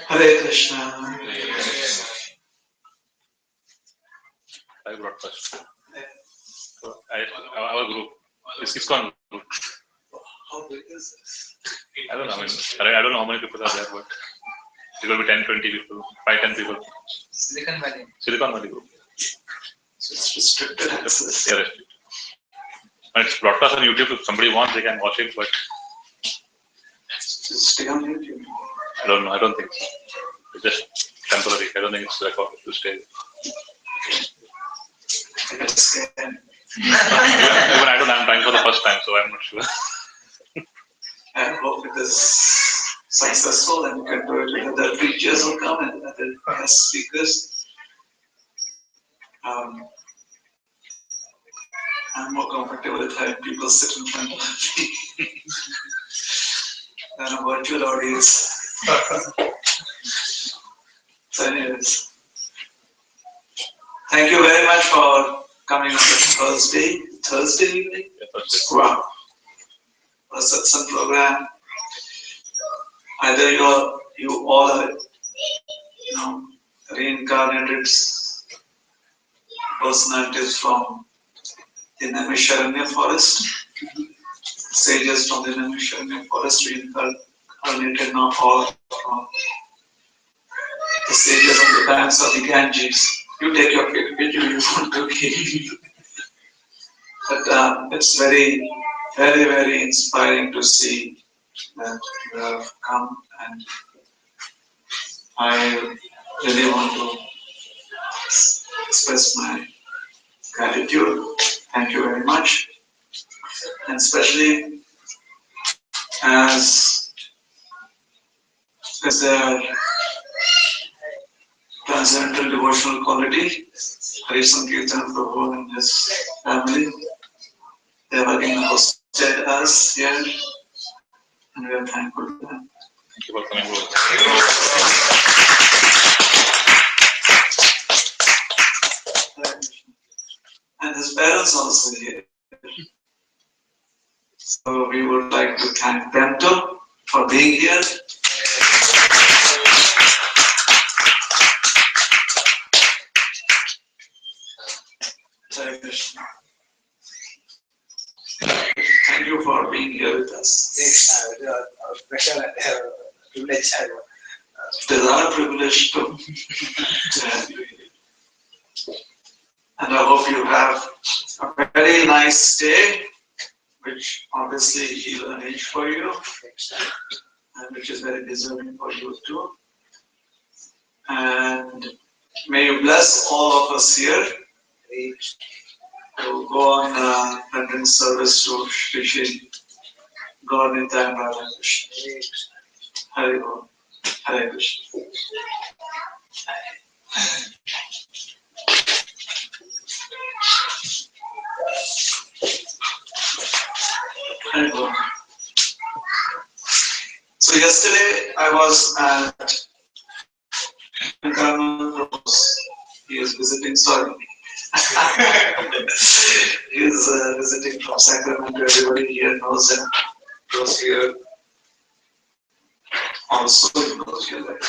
Hare Krishna. I broadcast. Our group, this ISKCON group. How big is this? I don't know. I don't know how many people are there, but it will be 10, 20 people, 5, 10 people. Silicon Valley. Silicon Valley group. So it's restricted access. Yeah, restricted. And it's broadcast on YouTube. If somebody wants, they can watch it, but Just stay on YouTube. I don't know. I don't think so. It's just temporary. I don't think it's recorded to stay. Even I don't have time for the first time, so I'm not sure. I hope it is successful and you can do it. The preachers will come and the guest speakers. I'm more comfortable with having people sit in front of me than a virtual audience. So anyways, Thank you very much for coming on this Thursday evening. Wow. A satsang program. Either you all are, reincarnated personalities from the Naimisharanya forest, sages from the Naimisharanya forest reincarnated now all from the sages on the banks of the Ganges. You take your pick, which you want to give. But it's very, very, very inspiring to see that you have come, and I really want to express my gratitude. Thank you very much. And especially as their transcendental devotional quality, Hari Sankirtan Prabhu and his family, they have again hosted us here, and we are thankful to them. Thank you for coming over. And his parents also here. So we would like to thank them too for being here. Hare Krishna. Thank you for being here with us. It's a special privilege. It is our privilege to have you here. And I hope you have a very nice day, which obviously he'll arrange for you, and which is very deserving for you too. And may you bless all of us here to go on rendering service to Shri Shri God Nitya and Radha Krishna. Hare Krishna. Hare Krishna. Hare Krishna. So yesterday I was at he is visiting, sorry. He is visiting from Sacramento. Everybody here knows him. He was here also, he was here like a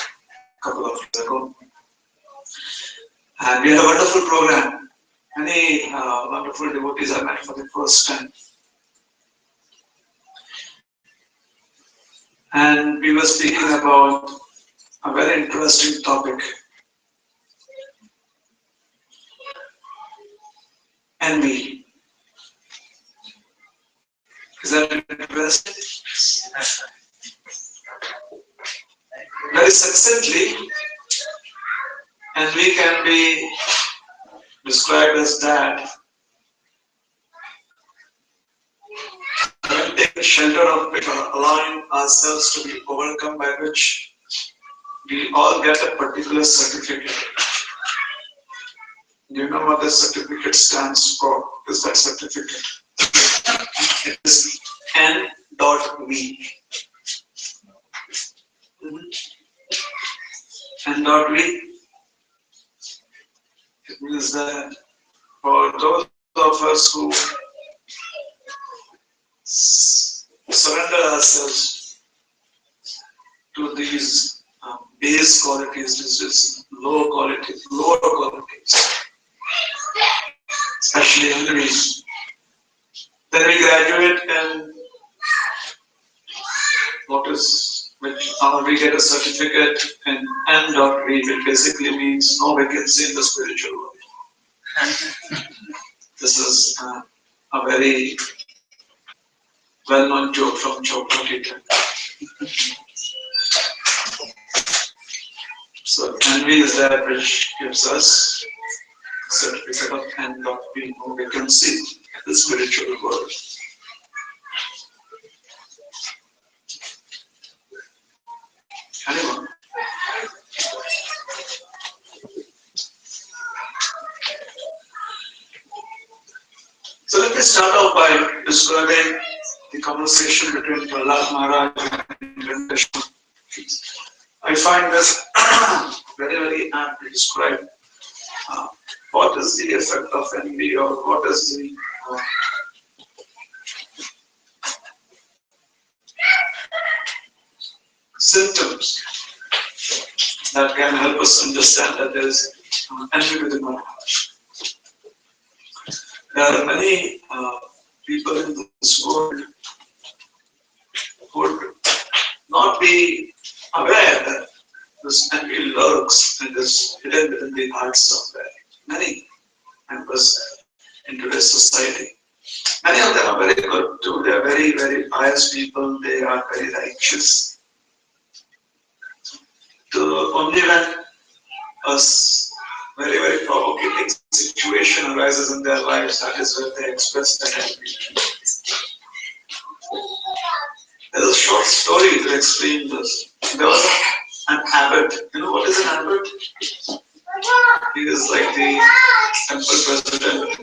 couple of years ago. And we had a wonderful program. Many wonderful devotees I met for the first time. And we were speaking about a very interesting topic. Envy. Is that interesting? Very succinctly, envy can be described as that when taking shelter of it or allowing ourselves to be overcome by which we all get a particular certificate. Do you know what this certificate stands for? What is that certificate? It is N.V. N.V. It means that for those of us who surrender ourselves to these base qualities, these lower qualities, especially envy, then we graduate and we get a certificate in N.V, which basically means no vacancy in the spiritual world. This is a very well-known joke from Chopra. So envy is that which gives us a certificate of N.V, no vacancy in the spiritual world. Anyone? So let me start off by describing the conversation between Prahlad Maharaj and Krishna. I find this very, very aptly described what is the effect of envy, or what is the symptoms that can help us understand that there is envy within our heart. There are many people in this world who would not be aware that this envy lurks and is hidden within the heart somewhere. Many members in today's society. Many of them are very good too. They are very, very pious people. They are very righteous. Only when a very, very provocating situation arises in their lives, that is where they express that envy. There's a short story to explain this. There was an abbot. You know what is an abbot? He is like the temple president,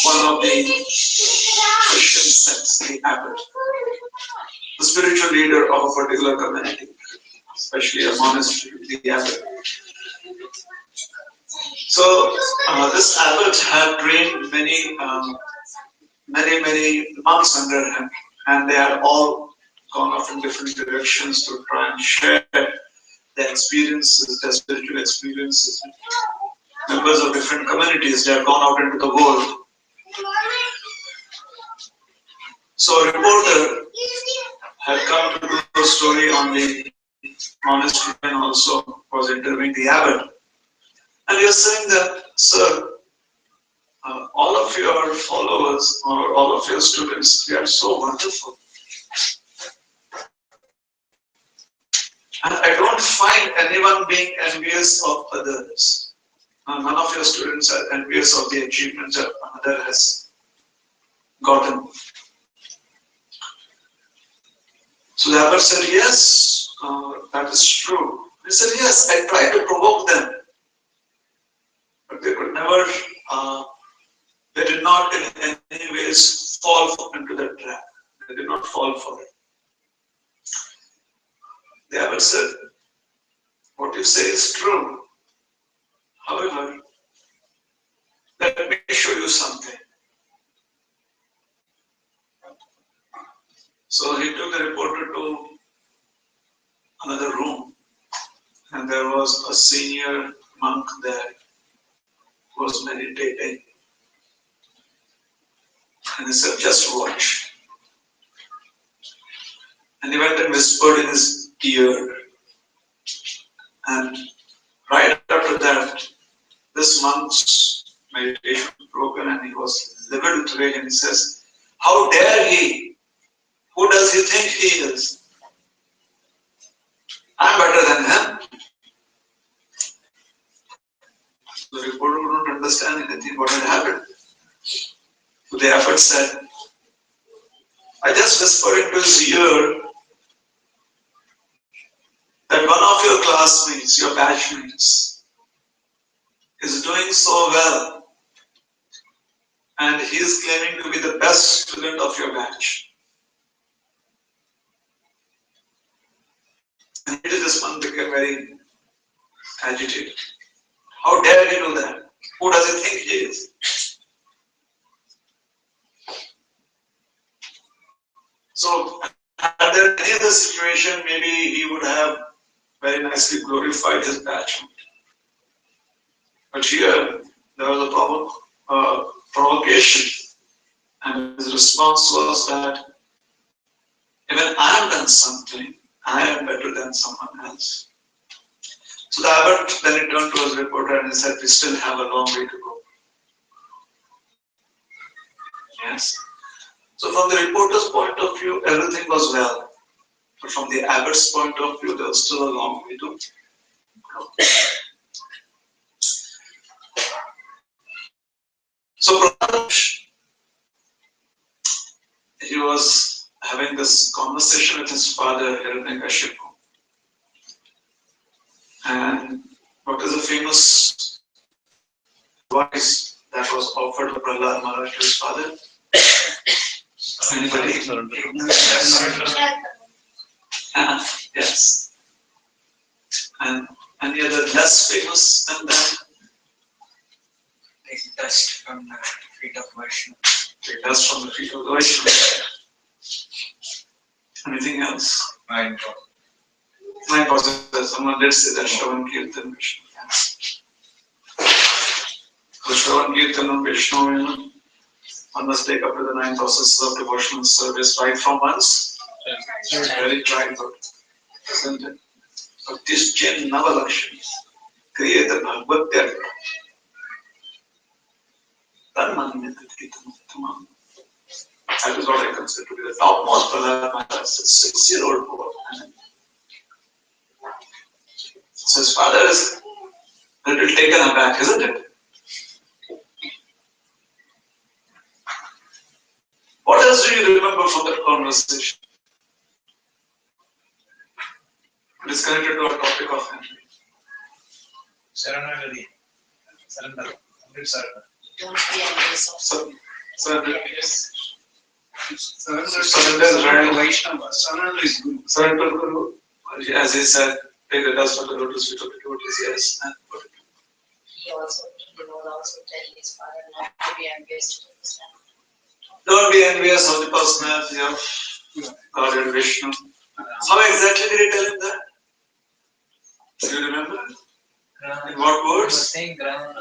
one of the Christian sects, the abbot, the spiritual leader of a particular community, especially a monastery, the abbot. So this abbot had trained many monks under him, and they had all gone off in different directions to try and share their experiences, their spiritual experiences. Members of different communities, they had gone out into the world. So a reporter had come to do a story on the monastery and also was interviewing the abbot. And he was saying that, sir, all of your followers or all of your students, they are so wonderful. And I don't find anyone being envious of others. None of your students are envious of the achievements that another has gotten. So the abbot said, yes, that is true. He said, yes, I tried to provoke them, but they could never, they did not in any ways fall into the trap. They did not fall for it. The abbot said, what you say is true. However, let me show you something. So he took the reporter to another room, and there was a senior monk there who was meditating. And he said, just watch. And he went and whispered in his ear. And right after that, this monk's meditation was broken and he was livid with rage, and he says, how dare he? Who does he think he is? I'm better than him. The reporter couldn't understand anything what had happened. So the abbot said, I just whispered into his ear that one of your classmates, your batchmates, is doing so well, and he is claiming to be the best student of your batch. And this one became very agitated. How dare he do that? Who does he think he is? So, had there any other situation, maybe he would have very nicely glorified his batchmate. But here, there was a provocation, and his response was that even I have done something, I am better than someone else. So the abbot then returned to his reporter and he said, we still have a long way to go. Yes. So from the reporter's point of view, everything was well. But from the abbot's point of view, there was still a long way to go. So he was having this conversation with his father, Hiranyakashipu. And what is the famous advice that was offered to Prahlad Maharaj to his father? Anybody? Yes. And any other less famous than that? dust from the feet of the Vaishnavas. Anything else? Nine processes. Someone did say that Shravan Kirtan Vishnu. So Shravan Kirtan and Vishnu, one must take up to the 9 processes of devotional service right from once. Very tribal, isn't it? But this Chen Navalakshmi, create the Bhagavad Gita. That is what I consider to be the topmost Prahlad Maharaj, 6-year-old boy. So his father is a little taken aback, isn't it? What else do you remember from that conversation? It is connected to our topic of Henry. Surrender. Don't be envious of Surrender. Surrender is right. Vaishnava. Surrender is good. Surrender to Guru. As he said, take the dust of the lotus feet of the devotees, yes. And He will also tell his father not to be envious to understand. don't be envious of the personality of God and Vishnu. How exactly did he tell him that? Do you remember? In what words? Saying ground.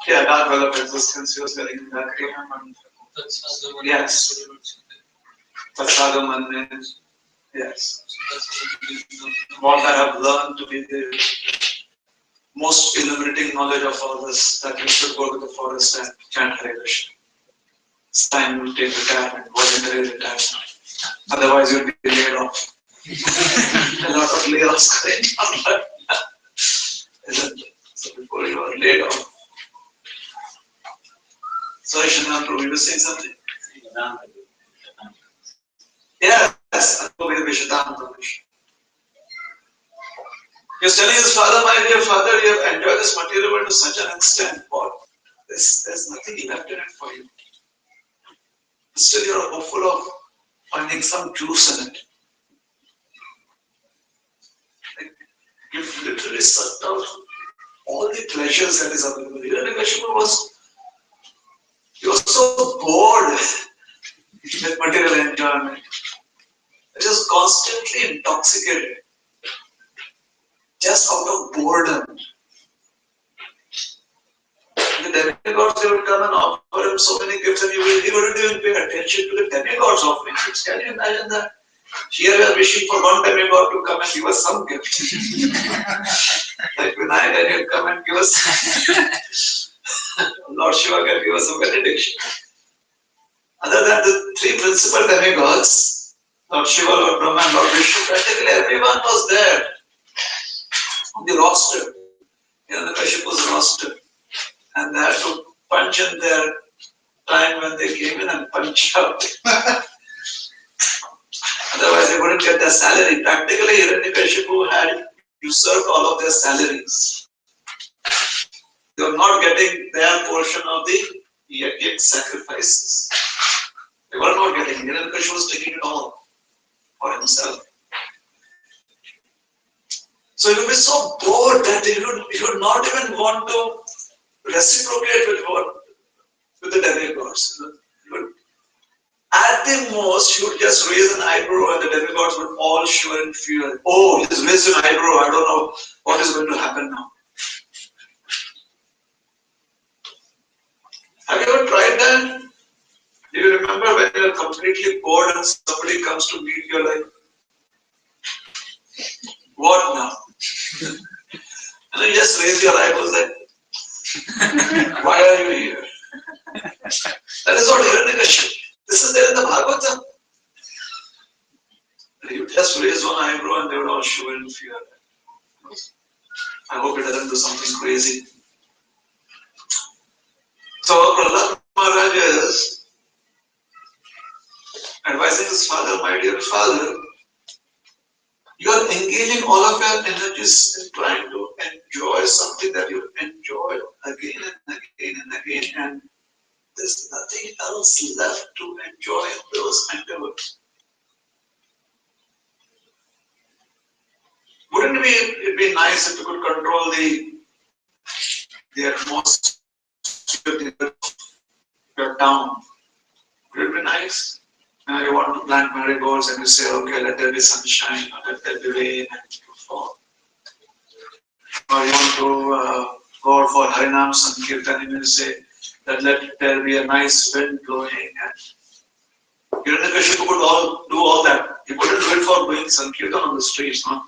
Yeah, dark well of existence, he was telling him that. Yes. Tatsadaman is, yes. What I have learned to be the most illuminating knowledge of all this, that you should go to the forest and chant Hare Krishna. It's time to take retirement, voluntary retirement. Otherwise, you'll be laid off. A lot of layoffs going on right now. Isn't it? So before you are laid off. So Shanam Prabhu, you were saying something? Yes, he was telling his father, my dear father, you have enjoyed this material world to such an extent. What? There's nothing left in it for you. Still, you are hopeful of finding some juice in it. Like, you've literally sucked out all the pleasures that is available. Hiranyakshipu was so bored with material enjoyment. He was constantly intoxicated, just out of boredom. The demigods, they would come and offer him so many gifts, and he wouldn't even pay attention to the demigods offering gifts. Can you imagine that? Here we are wishing for one demigod to come and give us some gift. Like Vinayak, he'll come and give us, Lord Shiva can give us a benediction. Other than the 3 principal demigods, Lord Shiva, Lord Brahma, and Lord Vishnu, practically everyone was there on the roster, the Kashyap's roster. And they had to punch in their time when they came in and punch out. Otherwise, they wouldn't get their salary. Practically, Hiranyakashipu had usurped all of their salaries. They were not getting their portion of the yajna sacrifices. They were not getting. Hiranyakashipu was taking it all for himself. So he would be so bored that he would not even want to reciprocate with the demigods. At the most, he would just raise an eyebrow and the demigods would all shiver in fear. Oh, he's raised an eyebrow, I don't know what is going to happen now. Have you ever tried that? Do you remember when you are completely bored and somebody comes to meet you like, what now? And then you just raise your eyebrows like, why are you here? That is what Hiranyakashipu. This is there in the Bhagavatam. He would just raise one eyebrow and they would all shiver in fear. I hope it doesn't do something crazy. So Prahlad Maharaj is advising his father, my dear father, you are engaging all of your energies in trying to enjoy something that you enjoy again and again and again, and there's nothing else left to enjoy in those endeavors. Wouldn't it be nice if you could control the the atmosphere of your town. Would it be nice? Now you want to plant marigolds and you say, okay, let there be sunshine, or let there be rain and fall. Or you want to go out for Harinam Sankirtan and you say that let there be a nice wind blowing. And Hiranyakashipu could do all that. He couldn't do it for doing Sankirtan on the streets, not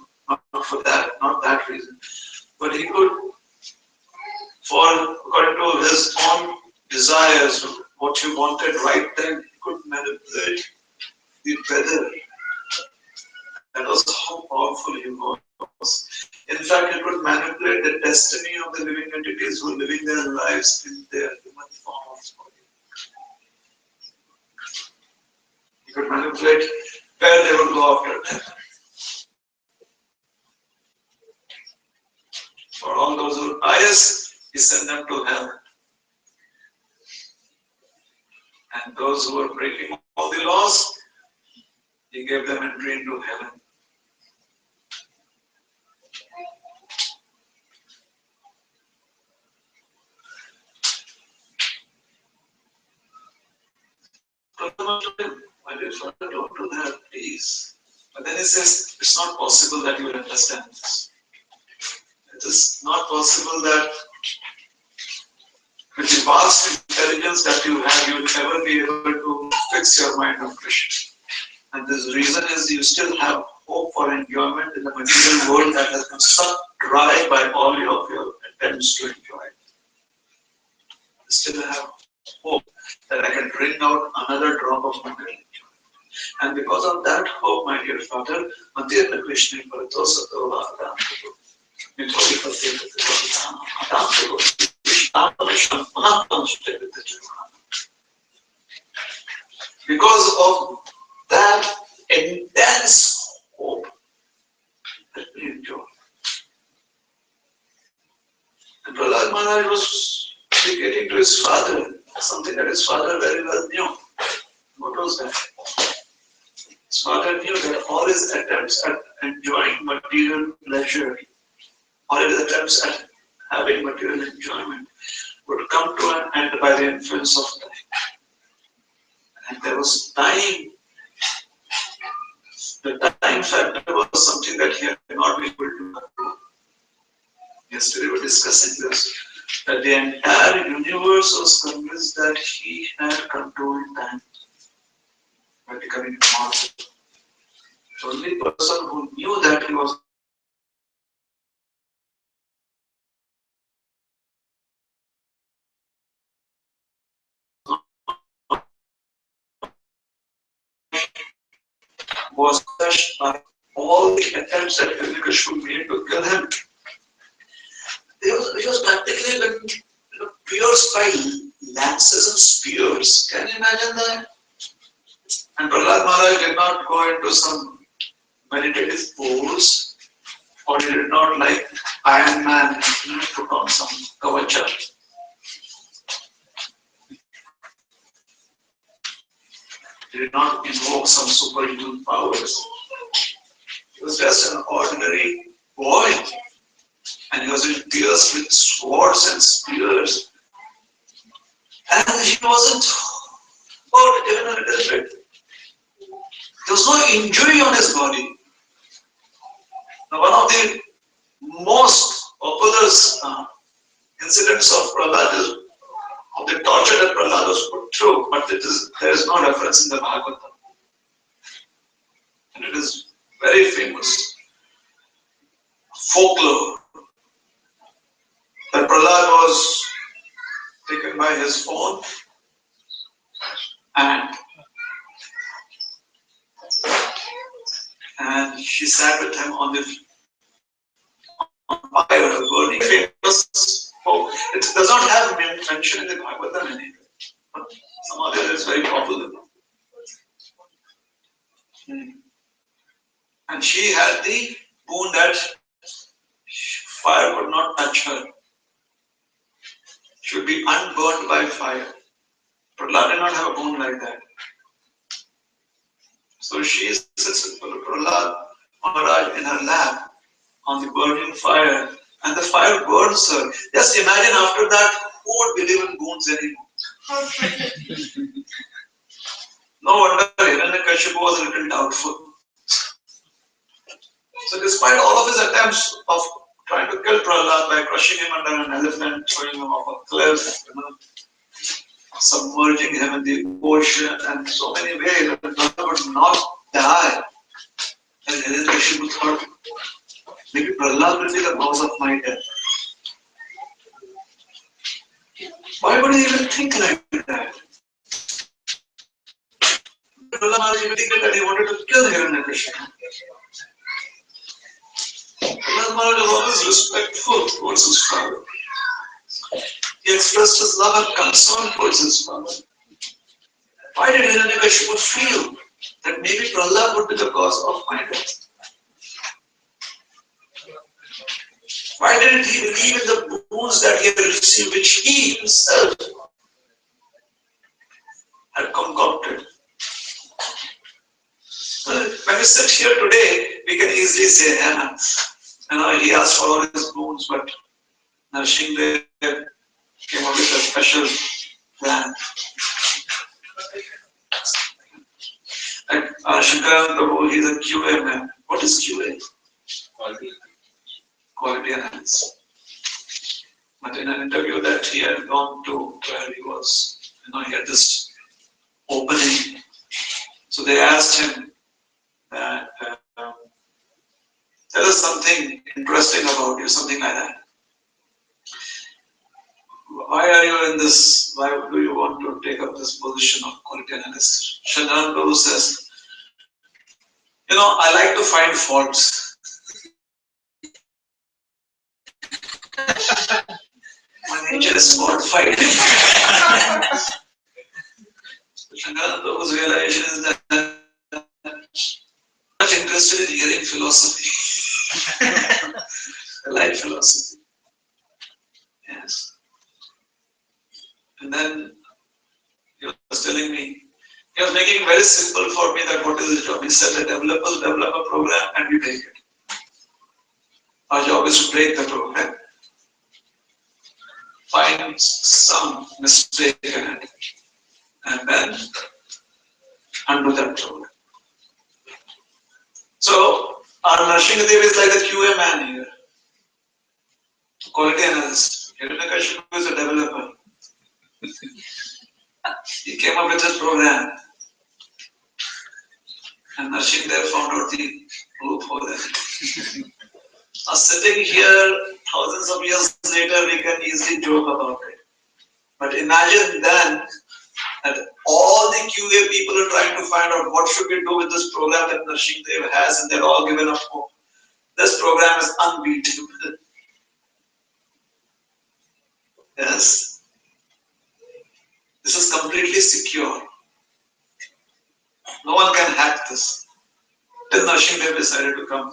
for that, not that reason. But he could, according to his own desires, what he wanted right then, he could manipulate the weather. That was how powerful he was. In fact, he could manipulate the destiny of the living entities who were living their lives in their human form of body. He could manipulate where they would go after death. For all those who are pious, he sent them to hell. And those who were breaking all the laws, he gave them entry into heaven. My dear father, don't do that, please. But then he says, it's not possible that you will understand this. It is not possible that with the vast intelligence that you have, you will ever be able to fix your mind on Krishna. And this reason is you still have hope for enjoyment in the material world that has been sucked dry by all of your attempts to enjoy it. You still have hope that I can bring out another drop of material enjoyment. And because of that hope, my dear father, Madhyana Krishna Paratosatova Adamputo. Because of that intense hope that we enjoy. And Prahlad Maharaj was dedicating to his father, something that his father very well knew. What was that? His father knew that all his attempts at enjoying material pleasure, all his attempts at having material enjoyment would come to an end by the influence of time. And there was time. The time factor was something that he had not been able to control. Yesterday we were discussing this, that the entire universe was convinced that he had controlled time by becoming immortal. The only person who knew that he was crushed by all the attempts that Hiranyakashipu made to kill him. He was practically been pierced by lances and spears. Can you imagine that? And Prahlad Maharaj did not go into some meditative pose, or he did not like Iron Man and put on some kavacha. He did not invoke some superhuman powers. He was just an ordinary boy, and he was pierced with swords and spears. And he wasn't hurt even a little bit. There was no injury on his body. Now, one of the most popular incidents of Prahlad is of the torture that Prahlad was put through, but there is no reference in the Bhagavatam. And it is very famous folklore that Prahlad was taken by his phone and she sat with him on fire, burning famous folk. It does not have mention in the Bhagavatam anyway. Somehow it is very popular. And she had the boon that fire could not touch her. She would be unburned by fire. Prahlad did not have a boon like that. So she sits with Prahlad Maharaj in her lap on the burning fire, And the fire burns her. Just imagine after that, who would believe in boons anymore? No wonder Hiranyakashipu was a little doubtful. So despite all of his attempts of trying to kill Prahlad by crushing him under an elephant, throwing him off a cliff, submerging him in the ocean, and so many ways, Prahlad would not die. And Hiranyakashipu thought, maybe Prahlad will be the cause of my death. Why would he even think like that? Prahlad indicated that he wanted to kill Hiranyakashipu. Prahlad Maharaj was always respectful towards his father. He expressed his love and concern towards his father. Why did Hiranyakashipu feel that maybe Prahlad would be the cause of my death? Why didn't he believe in the boons that he had received, which he himself had concocted? When we sit here today, we can easily say, he asked for all his boons, but Narsimha came up with a special plan. Like Shankaran Prabhu, he's a QA man. What is QA? Quality analysis. But in an interview that he had gone to, where he was, he had this opening. So they asked him that, tell us something interesting about you, something like that. Why are you in this? Why do you want to take up this position of quality analyst? Shankaran Prabhu says, I like to find faults. My nature is fault finding. Shankaran Prabhu's realization is that I'm much interested in hearing philosophy, life philosophy. Yes. And then he was telling me, he was making it very simple for me that what is his job. He said that develop a program and we break it. Our job is to break the program, find some mistake in it, and then undo that program. So our Narsingadev is like a QA man here, quality analyst. Hiranyakashipu is a developer. He came up with his program, and Narsingadev found out the loophole there. Now sitting here thousands of years later, we can easily joke about it. But imagine then that all the QA people are trying to find out what should we do with this program that Narsingadev has, and they're all given up hope. This program is unbeatable. Yes. This is completely secure. No one can hack this. Till Narsingadev decided to come.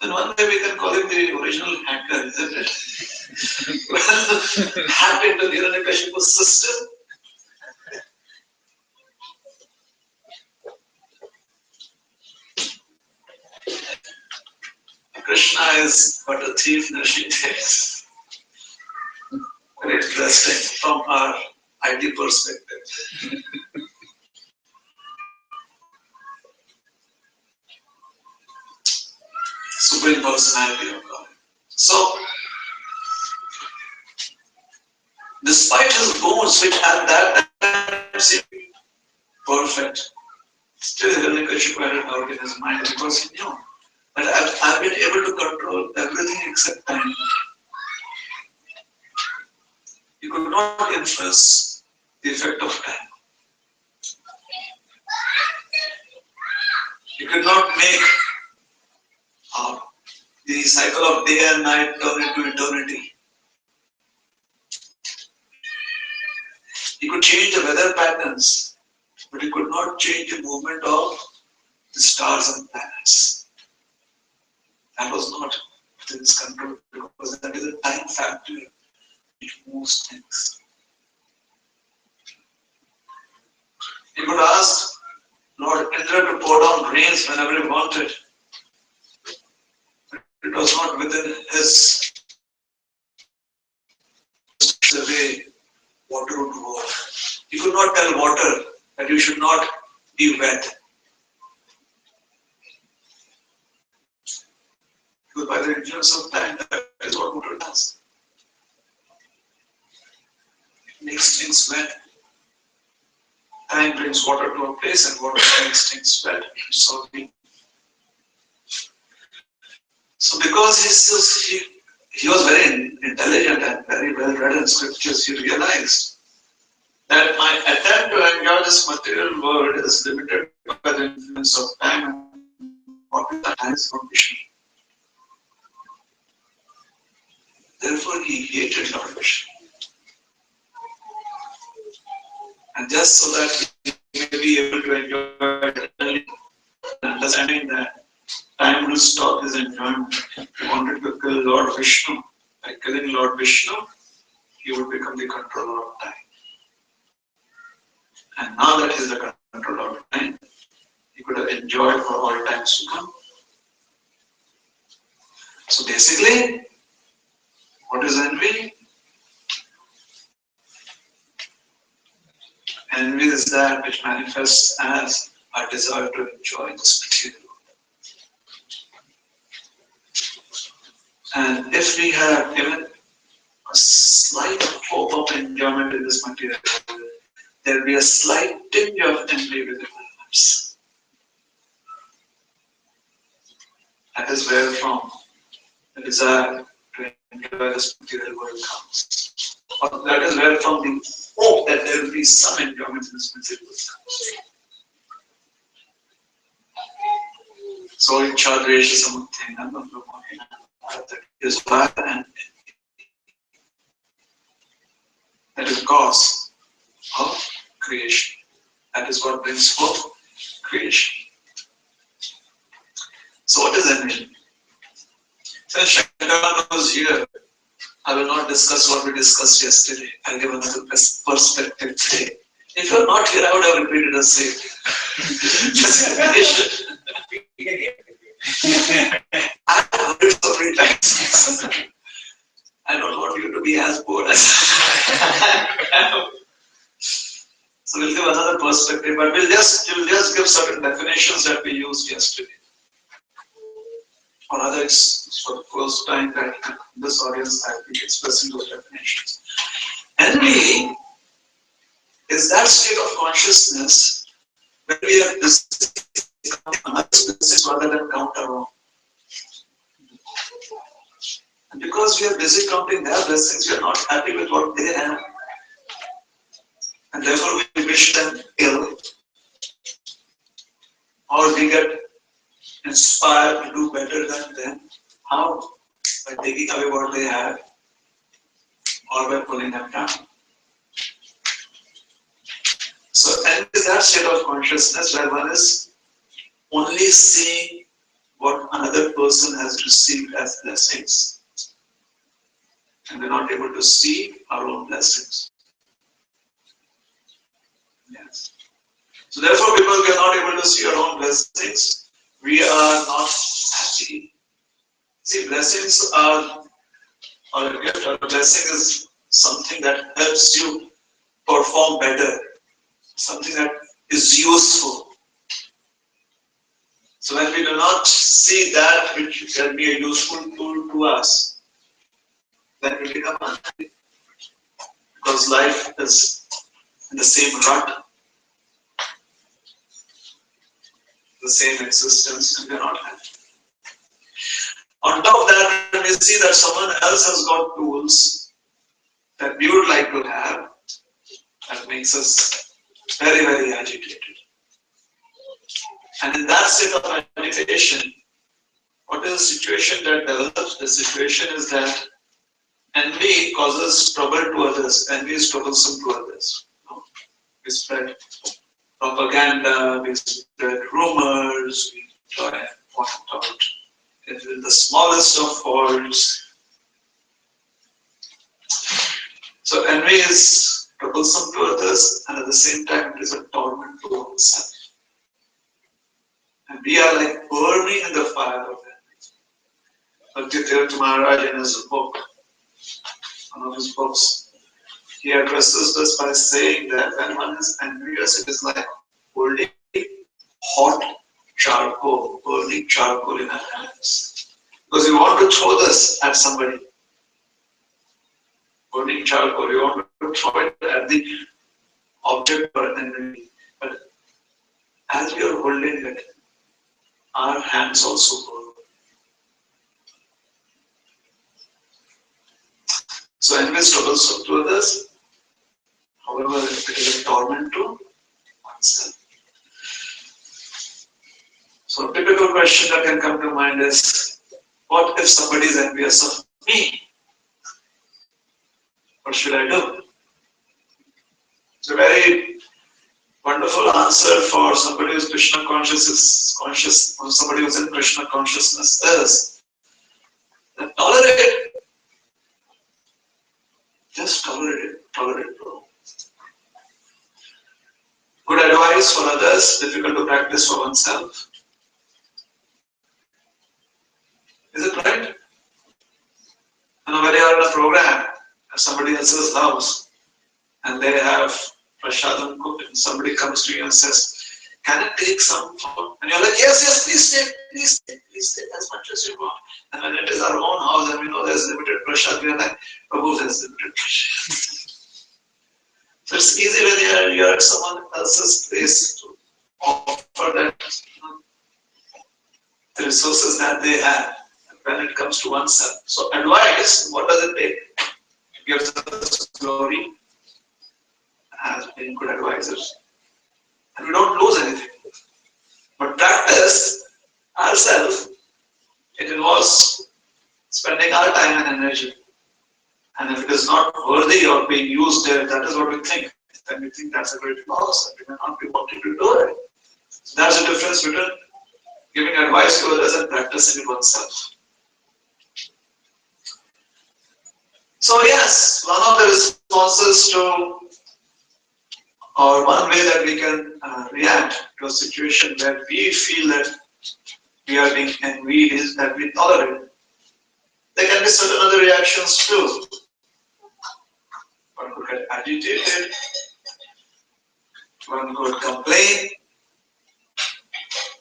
Then one day we can call him the original hacker, isn't it? Hacked into Hiranyakashipu's system. Krishna is but a thief, Narsingadev is very interesting from our IT perspective. Supreme personality of God. So, despite his bones, which at that time seemed perfect, still Hiranyakashipu had it out in his mind because he knew that I've been able to control everything except time. He could not influence the effect of time. He could not make the cycle of day and night turn into eternity. He could change the weather patterns, but he could not change the movement of the stars and planets. That was not within his control because that is a time factor which moves things. He could ask Lord Indra to pour down rains whenever he wanted. It was not within his the way water would work. He could not tell water that you should not be wet. Because by the influence of time, that is what water does. It makes things wet. Time brings water to a place and water makes things wet. So because he was very intelligent and very well read in scriptures, he realized that my attempt to enjoy this material world is limited by the influence of time and what is that time is condition. Therefore, he hated Lord Vishnu. And just so that he may be able to enjoy eternally, understanding that time will stop his enjoyment. He wanted to kill Lord Vishnu. By killing Lord Vishnu, he would become the controller of time. And now that he is the controller of time, he could have enjoyed for all times to come. So basically, what is envy? Envy is that which manifests as a desire to enjoy this material world. And if we have given a slight hope of enjoyment in this material world, there will be a slight tinge of envy within our lives. That is where from the desire to enjoy this material world comes. Or that is where from the hope that there will be some enjoyment in this material world comes. So in Chadresha Samutthena, that is why and that is cause of creation. That is what brings forth creation. So what is envy? Since Shankara was here, I will not discuss what we discussed yesterday. I'll give another perspective today. If you are not here, I would have repeated the same. I have heard so many times. I don't want you to be as bored as I am. So we'll give another perspective, but we'll just give certain definitions that we used yesterday. Or rather, it's for the first time that in this audience I'll be expressing those definitions. Envy is that state of consciousness where we are blessings rather than count our own. And because we are busy counting their blessings, we are not happy with what they have. And therefore we wish them ill. Or we get inspired to do better than them. How? By taking away what they have or by pulling them down. So envy is that state of consciousness where one is only seeing what another person has received as blessings. And we're not able to see our own blessings. Yes. So therefore, because we are not able to see our own blessings, we are not happy. See, blessings are, or a gift or a blessing is something that helps you perform better, something that is useful. So when we do not see that which can be a useful tool to us, then we become unhappy. Because life is in the same rut, the same existence, and we are not happy. On top of that, when we see that someone else has got tools that we would like to have, that makes us very, very agitated. And in that state of agitation, what is the situation that develops? The situation is that envy causes trouble to others. Envy is troublesome to others. We spread propaganda, we spread rumors, we try and point out the smallest of faults. So envy is troublesome to others, and at the same time it is a torment to oneself. And we are like burning in the fire of envy. Bhakti Maharaj in his book, one of his books, he addresses this by saying that when one is envious, it is like holding hot charcoal, burning charcoal in our hands. Because you want to throw this at somebody. Burning charcoal, you want to throw it at the object or enemy. But as we are holding it, our hands also burn. So envy struggles to others. However, it is a torment to oneself. So a typical question that can come to mind is, what if somebody is envious of me? What should I do? It's a very wonderful answer for somebody who's Krishna conscious, or somebody who's in Krishna consciousness is that tolerate. Just tolerate, bro. Good advice for others, difficult to practice for oneself. Is it right? When you are in a program at somebody else's house and they have prasadam cooked and somebody comes to you and says, can I take some food? And you're like, yes, please take as much as you want. And when it is our own house and we know there's limited prasad, we are like, Prabhu, there's limited prasad. So it's easy when you're at someone else's place to offer that the resources that they have when it comes to oneself. So advice, what does it take? It gives us glory as being good advisors. And we don't lose anything. But practice ourselves, it involves spending our time and energy. And if it is not worthy of being used there, that is what we think. Then we think that's a great loss and we may not be wanting to do it. So that's the difference between giving advice to others and practicing it oneself. So yes, one of the responses to, or one way that we can react to a situation where we feel that we are being envied is that we tolerate. There can be certain other reactions too. One could get agitated, one could complain,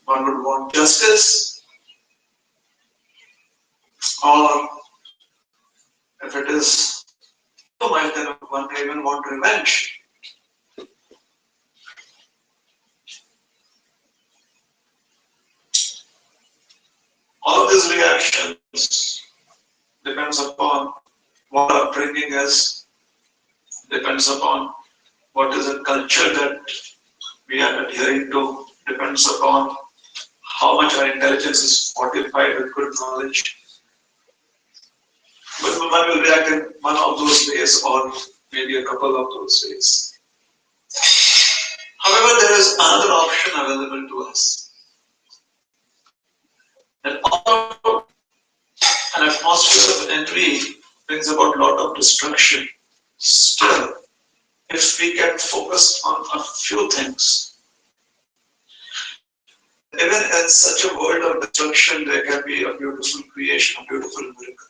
one would want justice, or if it is too much, then one may even want revenge. All of these reactions depends upon what upbringing is, depends upon what is the culture that we are adhering to, depends upon how much our intelligence is fortified with good knowledge. But one will react in one of those ways or maybe a couple of those ways. However, there is another option available to us. And although an atmosphere of envy brings about a lot of destruction, still, if we can focus on a few things, even in such a world of destruction, there can be a beautiful creation, a beautiful miracle.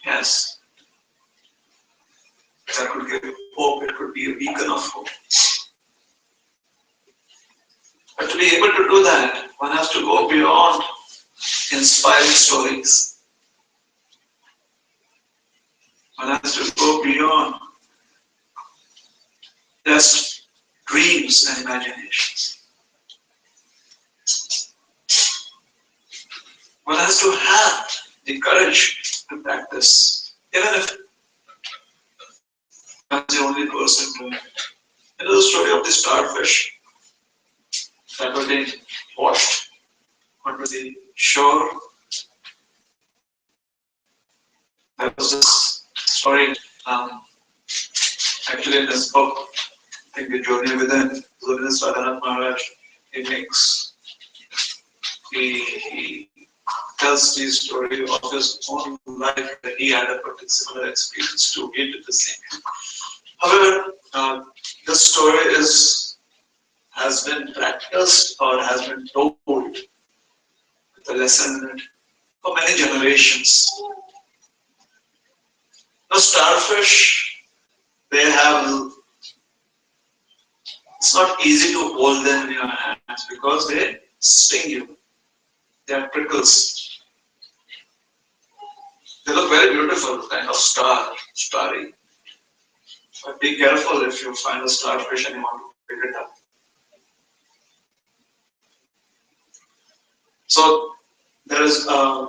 Yes. That could give hope, it could be a beacon of hope. But to be able to do that, one has to go beyond inspiring stories. One has to go beyond just dreams and imaginations. One has to have the courage to practice, even if one is the only person doing it. You know the story of the starfish that were being washed onto the shore. There was this story, actually in this book, I think The Journey Within, Rohinipriya Pr Lecture, he tells the story of his own life that he had a particular similar experience too. He did the same. However, this story has been practiced or has been told the lesson in it for many generations. Now starfish, they have, it's not easy to hold them in your hands because they sting you. They have prickles. They look very beautiful, kind of starry. But be careful if you find a starfish and you want to pick it up. So there is a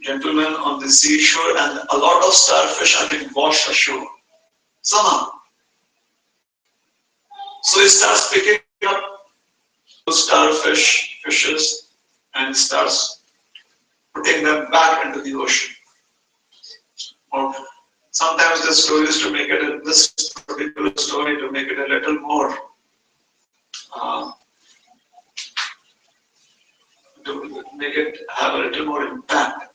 gentleman on the seashore and a lot of starfish are being washed ashore somehow. So he starts picking up those fishes and starts putting them back into the ocean. Or sometimes the story is to make it, this particular story to make it a little more to make it have a little more impact.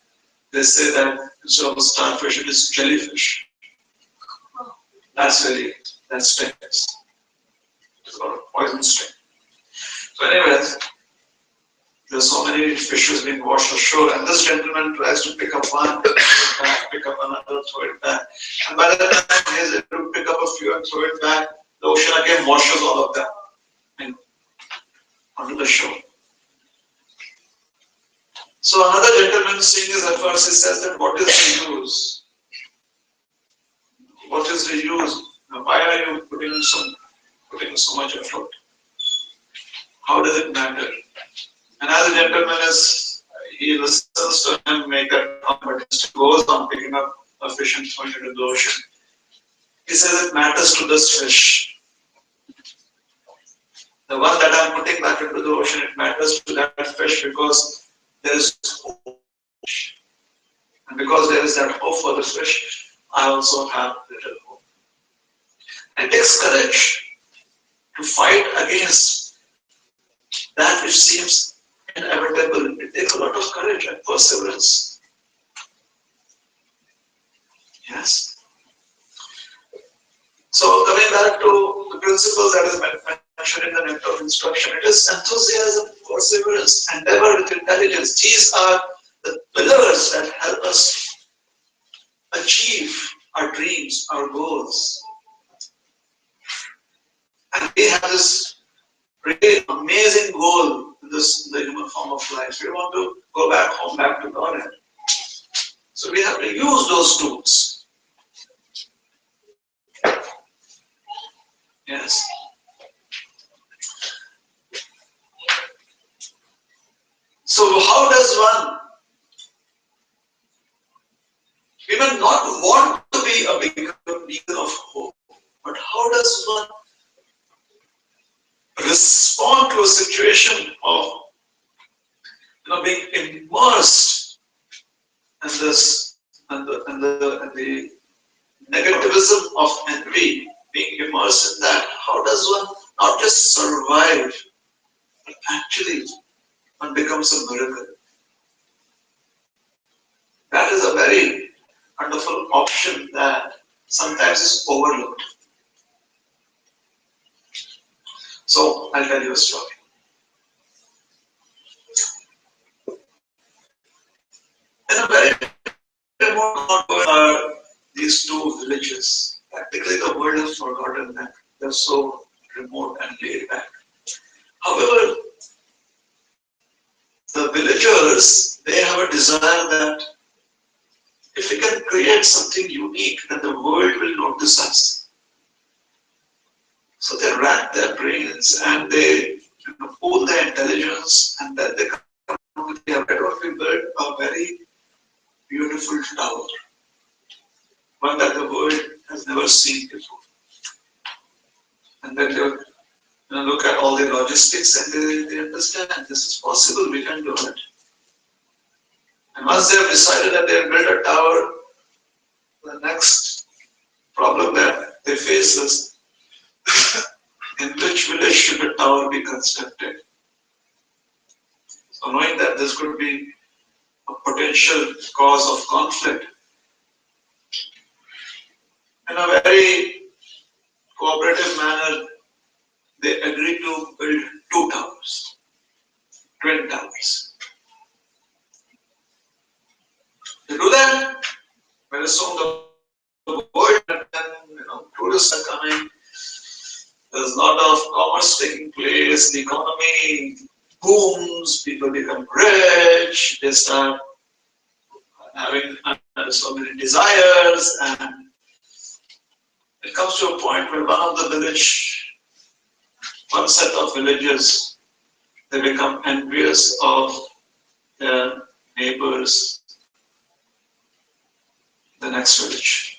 They say that instead of a starfish, it is jellyfish. That's stings. It's got a poison sting. So anyways, there's so many fishes being washed ashore, and this gentleman tries to pick up one, pick up another, throw it back. And by the time he's able to pick up a few and throw it back, the ocean again washes all of them onto the shore. So another gentleman seeing his efforts, he says that what is the use? What is the use? Why are you putting so much effort? How does it matter? And as the gentleman he listens to him make that comment, but he still goes on picking up a fish and throwing it into the ocean. He says it matters to this fish. The one that I'm putting back into the ocean, it matters to that fish because there is hope. And because there is that hope for the fish, I also have little hope. It takes courage to fight against that which seems inevitable. It takes a lot of courage and perseverance. Yes. So coming back to the principles that is mentioned in the net of instruction, it is enthusiasm, perseverance, endeavor with intelligence. These are the pillars that help us achieve our dreams, our goals. And we have this really amazing goal in the human form of life. We want to go back home, back to Godhead. So we have to use those tools. Yes. So how does one even not want to be a beacon of hope, but how does one respond to a situation of being immersed in this and the negativism of envy, being immersed in that? How does one not just survive, but actually one becomes a miracle? That is a very wonderful option that sometimes is overlooked. So I'll tell you a story. In a very remote are these two villages. Practically the world has forgotten them. They're so remote and laid back. However, the villagers, they have a desire that if we can create something unique, then the world will notice us. So they rack their brains and they pool their intelligence, and then they come with the idea, why don't we build a very beautiful tower, one that the world has never seen before. And then they look at all the logistics and they understand this is possible, we can do it. And once they have decided that they have built a tower, the next problem that they face is in which village should a tower be constructed? So knowing that this could be a potential cause of conflict, in a very cooperative manner, they agreed to build two towers, twin towers. tourists are coming. There's a lot of commerce taking place. The economy booms. People become rich. They start having so many desires, and it comes to a point where one set of villagers, they become envious of their neighbors, the next village.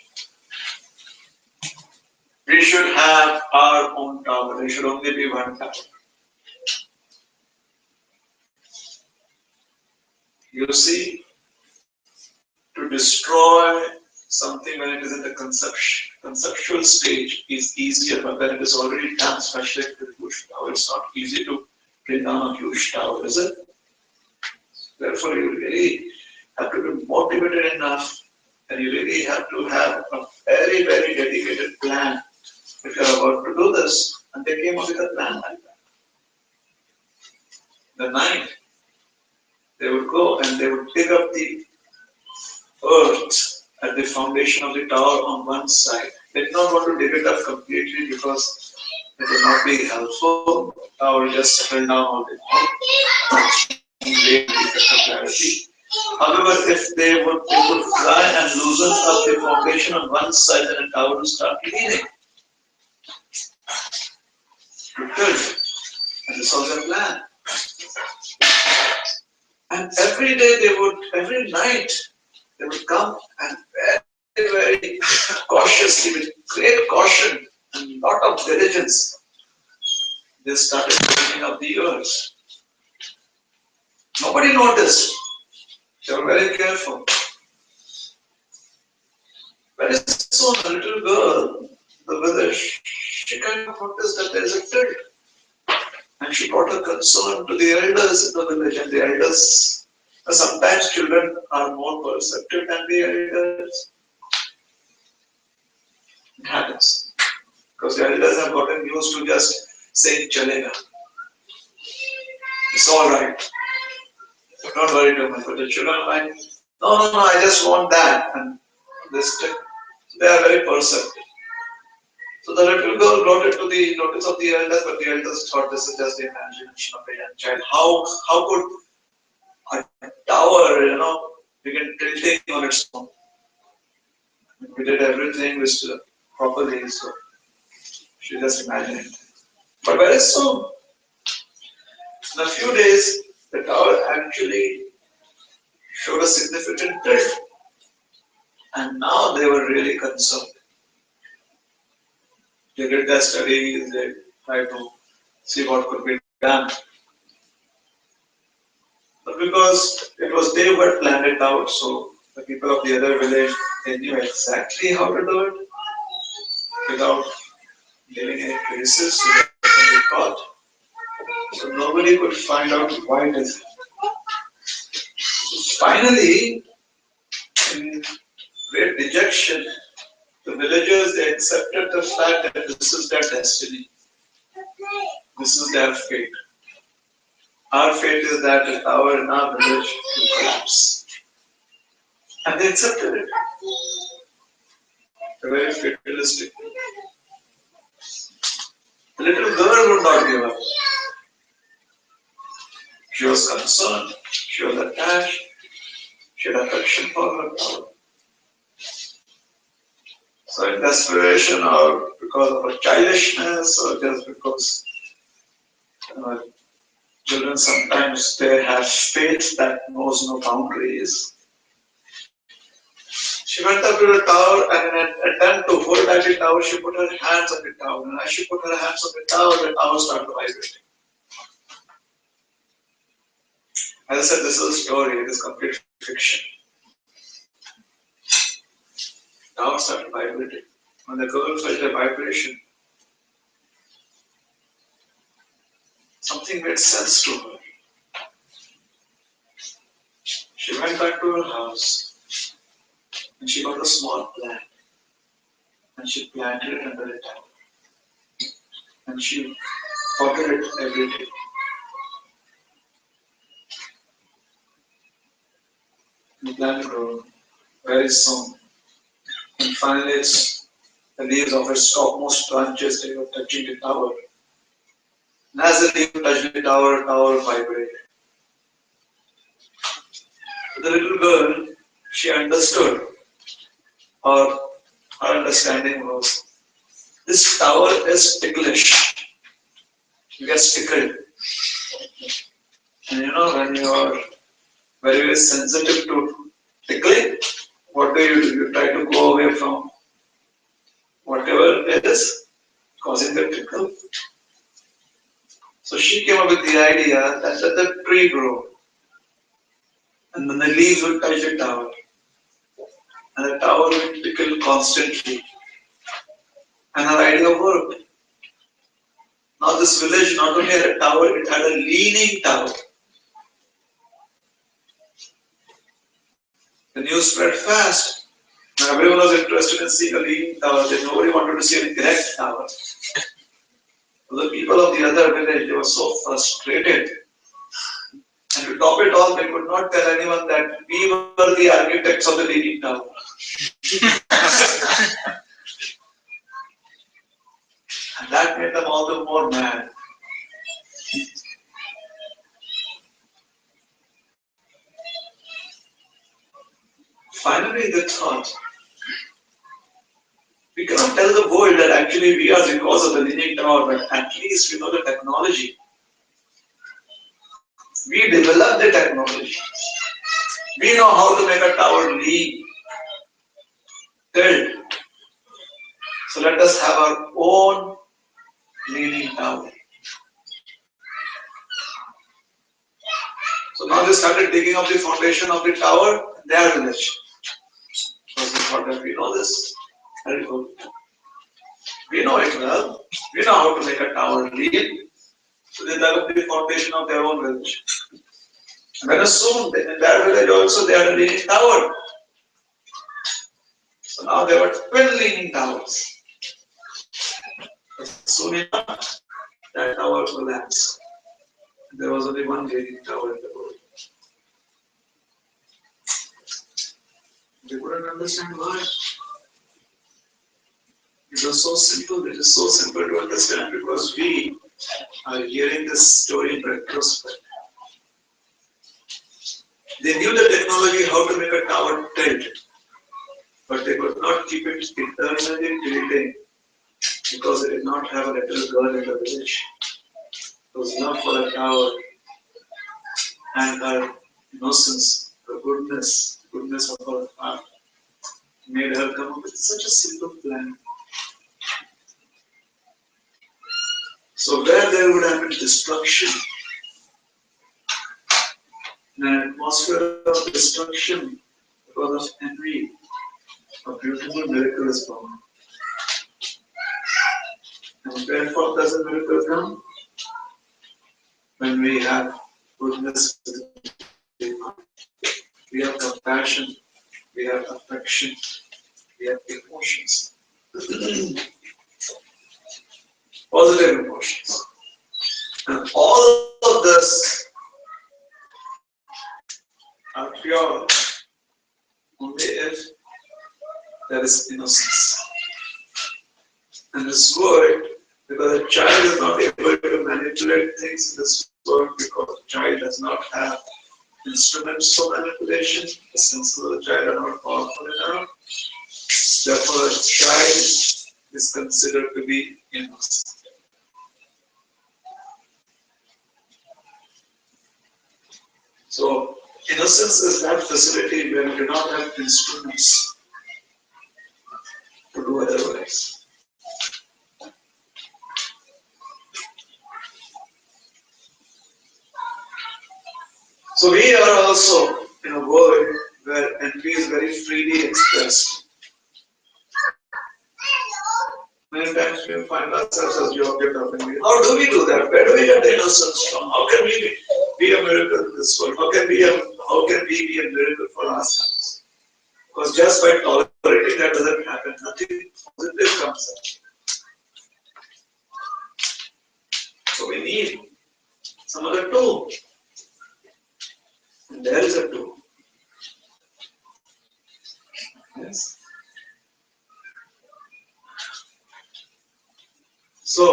We should have our own tower. There should only be one tower. You see, to destroy something when it is in the conceptual stage is easier, but when it is already done, especially with a huge tower, it's not easy to bring down a huge tower, is it? Therefore, you really have to be motivated enough, and you really have to have a very, very dedicated plan if you are about to do this. And they came up with a plan like that. The night, they would go and they would dig up the earth at the foundation of the tower on one side. They did not want to dig it up completely because it would not be helpful. The tower just settled down all the clarity. However, if they would try and loosen up the foundation on one side, then the tower would start leaning. And this was their plan. And every night, they would come and very, very cautiously, with great caution and lot of diligence, they started cleaning up the earth. Nobody noticed. They were very careful. Very soon, a little girl, the village, she kind of noticed that there is a tilt. And she brought her concern to the elders in the village, and the elders, sometimes children are more perceptive than the elders. It happens. Because the elders have gotten used to just saying chalega. It's alright. Don't worry too much. But the children are like, no, I just want that. And they are very perceptive. So the little girl brought it to the notice of the elders, but the elders thought this is just the imagination of a young child. How could a tower, begin tilting on its own? We did everything properly, so she just imagined it. But very soon, in a few days, the tower actually showed a significant tilt. And now they were really concerned. They did their studies, they tried to see what could be done. But because it was they who had planned it out, so the people of the other village, they knew exactly how to do it without giving any traces so that they can be caught. So nobody could find out why it is. So finally, in great dejection, the villagers, they accepted the fact that this is their destiny. This is their fate. Our fate is that the tower in our village will collapse. And they accepted it. They're very fatalistic. The little girl would not give up. She was concerned. She was attached. She had affection for her tower. So in desperation, or because of her childishness, or just because children sometimes they have faith that knows no boundaries, she went up to the tower, and in an attempt to hold back the tower, she put her hands on the tower. And as she put her hands on the tower started vibrating. As I said, this is a story, it is complete fiction. The tower started vibrating. When the girl felt a vibration, something made sense to her. She went back to her house and she got a small plant and she planted it under the tower. And she watered it every day. The plant grew very soon. And finally the leaves of its topmost branches, they were touching the tower. And as the leaf touched the tower, tower vibrated. The little girl, she understood, or her understanding was, this tower is ticklish. You get tickled. And when you are very, very sensitive to tickling, what do? You try to go away from whatever it is causing the tickle. So she came up with the idea that let the tree grow, and then the leaves would touch the tower, and the tower would tickle constantly. And her idea worked. Now this village not only had a tower, it had a leaning tower. The news spread fast. Now everyone was interested in seeing a leaning tower. Nobody wanted to see an erect tower. The people of the other village, they were so frustrated. And to top it all, they could not tell anyone that we were the architects of the leaning tower. And that made them all the more mad. Finally, they thought, we cannot tell the world that actually we are the cause of the leaning tower, but at least we know the technology. We developed the technology. We know how to make a tower lean, tilt. So let us have our own leaning tower. So now they started digging up the foundation of the tower in their village. Because they thought that we know this. Very good. We know it well. We know how to make a tower lean. So they dug up the foundation of their own village. And very soon, in their village also, they had a leaning tower. So now there were twin leaning towers. But soon enough, that tower collapsed. There was only one leaning tower in the world. They couldn't understand why. It was so simple. It is so simple to understand because we are hearing this story in retrospect. They knew the technology how to make a tower tilt, but they could not keep it eternally tilting because they did not have a little girl in the village whose love for the tower and her innocence, the goodness of her heart made her come up with such a simple plan. So where there would have been destruction, an atmosphere of destruction because of envy, a beautiful miracle is born. And wherefore does a miracle come? When we have goodness, we have compassion, we have affection, we have emotions. Positive emotions. And all of this are pure only if there is innocence. And this world, because a child is not able to manipulate things in this world because the child does not have instruments for manipulation, the senses of the child are not powerful enough. Therefore, a child is considered to be innocent. So, innocence is that facility where we do not have instruments to do otherwise. So, we are also in a world where envy is very freely expressed. Many times we find ourselves as the object of envy. How do we do that? Where do we get the innocence from? How can we be a miracle in this world? How can we be a miracle for ourselves? Because just by tolerating that doesn't happen. Nothing positive comes up. So we need some other tool. And there is a tool. Yes. So,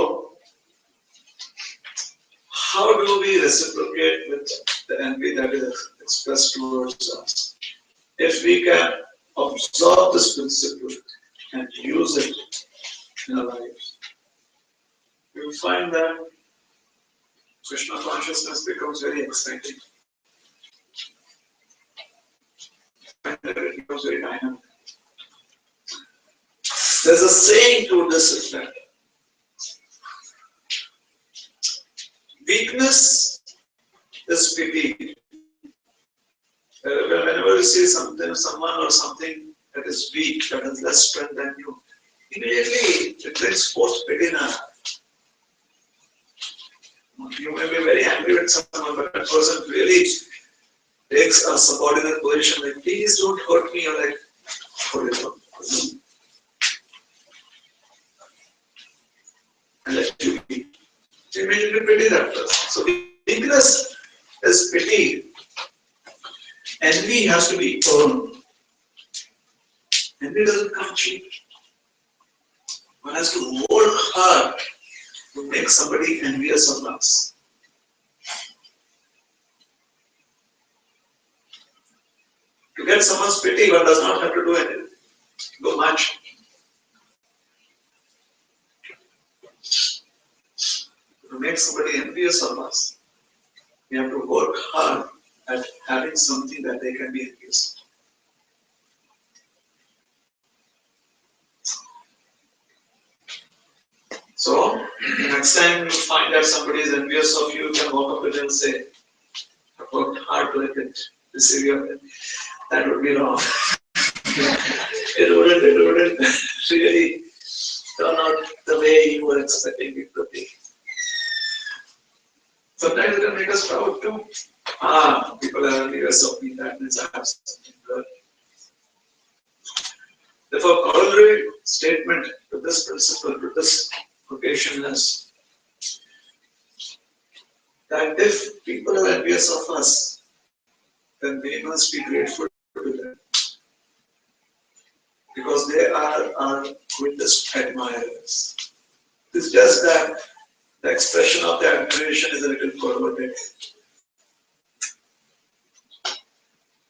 how do we reciprocate with the envy that is expressed towards us? If we can absorb this principle and use it in our lives, you will find that Krishna consciousness becomes very exciting. And it becomes very dynamic. There's a saying to this effect. Weakness is pitied. Whenever you see something, someone or something that is weak, that has less strength than you, immediately it brings forth pity in our heart. You may be very angry with someone, but that person really takes a subordinate position, like, please don't hurt me, or like, hold it up. And let you be. You immediately pity that person. So weakness is pity. Envy has to be earned. Envy doesn't come cheap. One has to work hard to make somebody envious of us. To get someone's pity, one does not have to do anything. Do much. To make somebody envious of us, we have to work hard at having something that they can be envious of. So, next time you find that somebody is envious of you, you can walk up to them and say, I worked hard to let it receive your. That would be wrong. It wouldn't really turn out the way you were expecting it to be. Sometimes it can make us proud too. People are envious of me, that means I have something good. Therefore, corollary statement to this principle, to this quotation is that if people are envious of us, then we must be grateful to them. Because they are our greatest admirers. It's just that the expression of the admiration is a little perverted.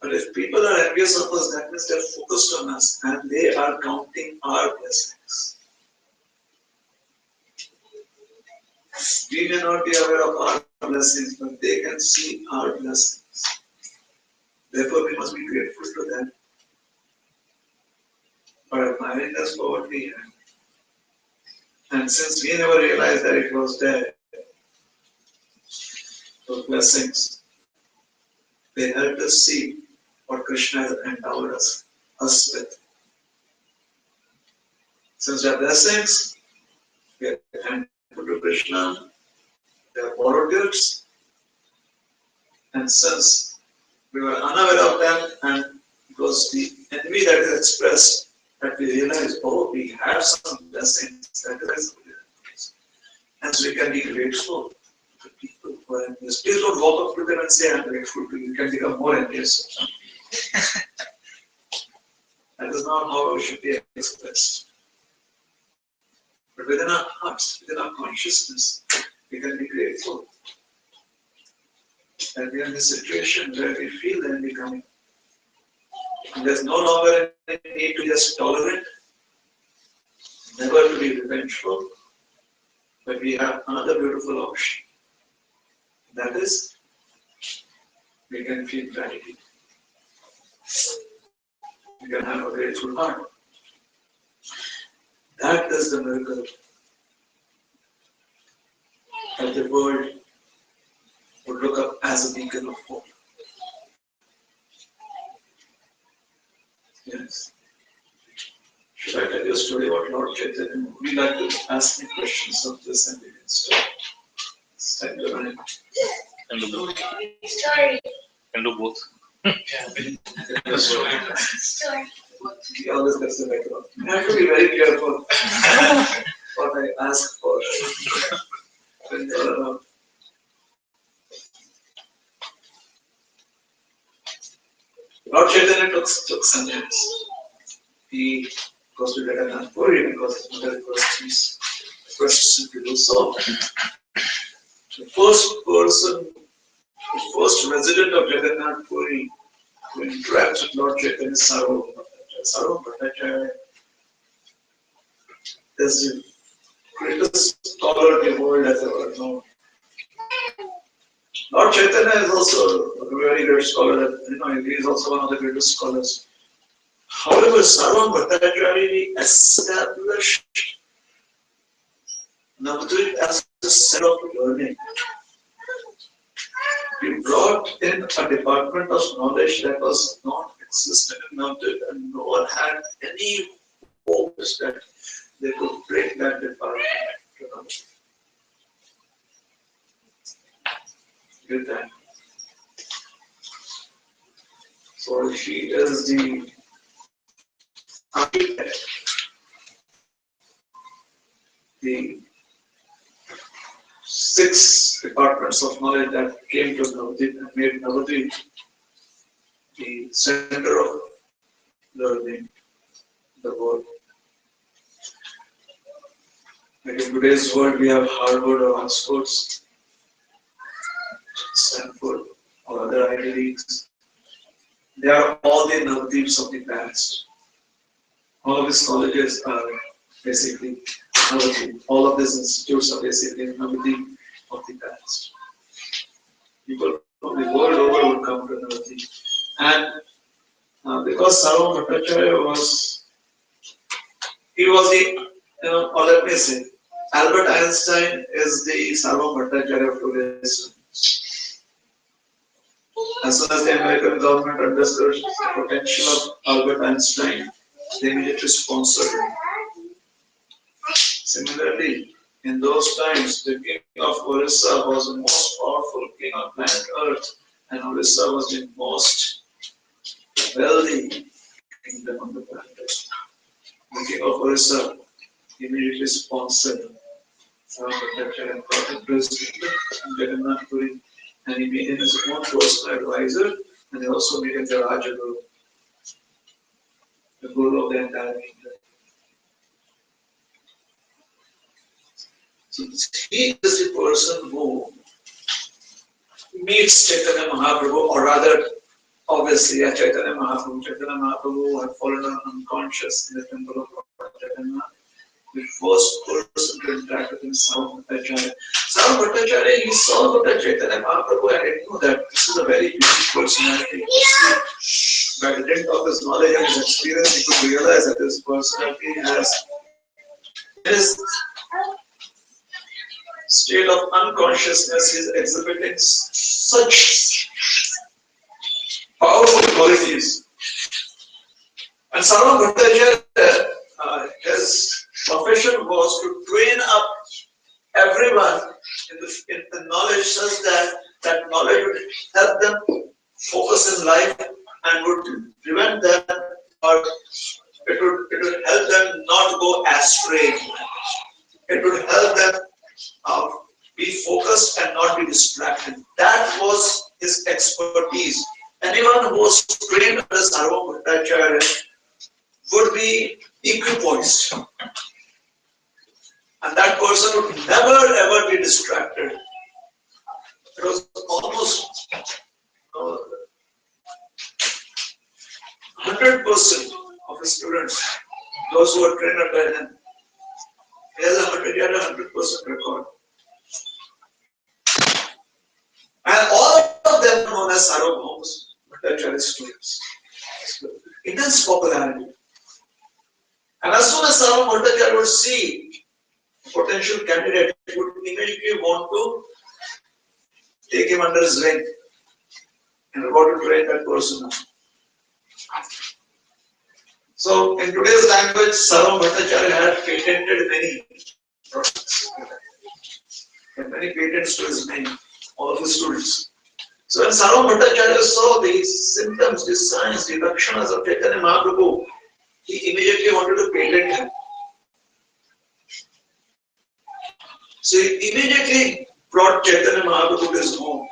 But if people are envious of us, that means they're focused on us and they are counting our blessings. We may not be aware of our blessings, but they can see our blessings. Therefore, we must be grateful to them for admiring us for what we have. And since we never realized that it was there, those blessings, they helped us see what Krishna has endowed us with. Since they are blessings, we are thankful to Krishna, they are borrowed gifts, and since we were unaware of them, and it was the envy that is expressed that we realize, oh, we have some blessings that is, and so we can be grateful to people who are envious. Please don't walk up to them and say, I'm grateful to you. You can become more envious. That is not how it should be expressed. But within our hearts, within our consciousness, we can be grateful that we are in a situation where we feel the envy coming. And there's no longer any need to just tolerate, never to be revengeful, but we have another beautiful option. That is, we can feel gratitude. We can have a grateful heart. That is the miracle that the world would look up as a beacon of hope. Yes. Should I tell you a story about Lord Chaitanya? Would you like to ask me questions of this and we can start? It's time to run. Can do both. Story. Can do both. Story. He always gets the background. I have to be very careful what I ask for when they are around. Lord Chaitanya took sannyas. He goes to Jagannath Puri because his mother requests requests him to do so. The first person, the first resident of Jagannath Puri who interacts with Lord Chaitanya is Sarvabhauma Bhattacharya. Sarvabhauma Bhattacharya is the greatest scholar the world has ever known. Lord Chaitanya is also a very great scholar. He is also one of the greatest scholars. However, Sarvabhauma Bhattacharya established Navadvip as a set of learning. He brought in a department of knowledge that was not existent in Navadvip, and no one had any hopes that they could bring that department to Navadvip. Good time. So she is the architect, the 6 departments of knowledge that came to Navadvip and made Navadvip the center of learning in the world. Like in today's world, we have Harvard or Oxford, Stanford, or other Ivy Leagues. They are all the Navadvips of the past. All of these colleges are basically Navadvip. All of these institutes are basically Navadvip of the past. People from the world over would come to Navadvip. And because Sarvabhauma Bhattacharya was the, or let me say, Albert Einstein is the Sarvabhauma Bhattacharya of today's time. As soon as the American government understood the potential of Albert Einstein, they immediately sponsored him. Similarly, in those times, the king of Orissa was the most powerful king on planet Earth, and Orissa was the most wealthy kingdom on the planet Earth. The king of Orissa immediately sponsored Sarvabhauma Bhattacharya and brought him to his kingdom in Jagannath Puri, and he made him his own personal advisor, and he also made him the Rajaguru, the guru of the entire kingdom. So he is the person who meets Chaitanya Mahaprabhu, or rather, obviously, Chaitanya Mahaprabhu had fallen unconscious in the temple of Lord Chaitanya. The first person to interact with him is Sarvabhauma Bhattacharya. Sarvabhauma Bhattacharya, he saw Lord Chaitanya Mahaprabhu and he knew that this is a very unique personality. By the dint of his knowledge and his experience, he could realize that this personality has his state of unconsciousness, is exhibiting such powerful qualities. And Sarvabhauma Bhattacharya, his profession was to train up everyone in the knowledge such that that knowledge would help them focus in life and would prevent them, or it would help them not go astray. It would help them be focused and not be distracted. That was his expertise. Anyone who was trained under Sarvabhauma Bhattacharya would be equipoised. And that person would never ever be distracted. It was almost 100% of his students, those who were trained under him, he had a 100% record. And all of them known as Sarvabhauma Bhattacharya students. Intense popularity. And as soon as Sarvabhauma Bhattacharya would see a potential candidate, he would immediately want to take him under his wing and want to train that person up. So, in today's language, Sarvabhauma Bhattacharya had patented many products. He had many patents to his name, all of his students. So, when Sarvabhauma Bhattacharya saw these symptoms, these signs, the lakshanas of Chaitanya Mahaprabhu, he immediately wanted to patent him. So, he immediately brought Chaitanya Mahaprabhu to his home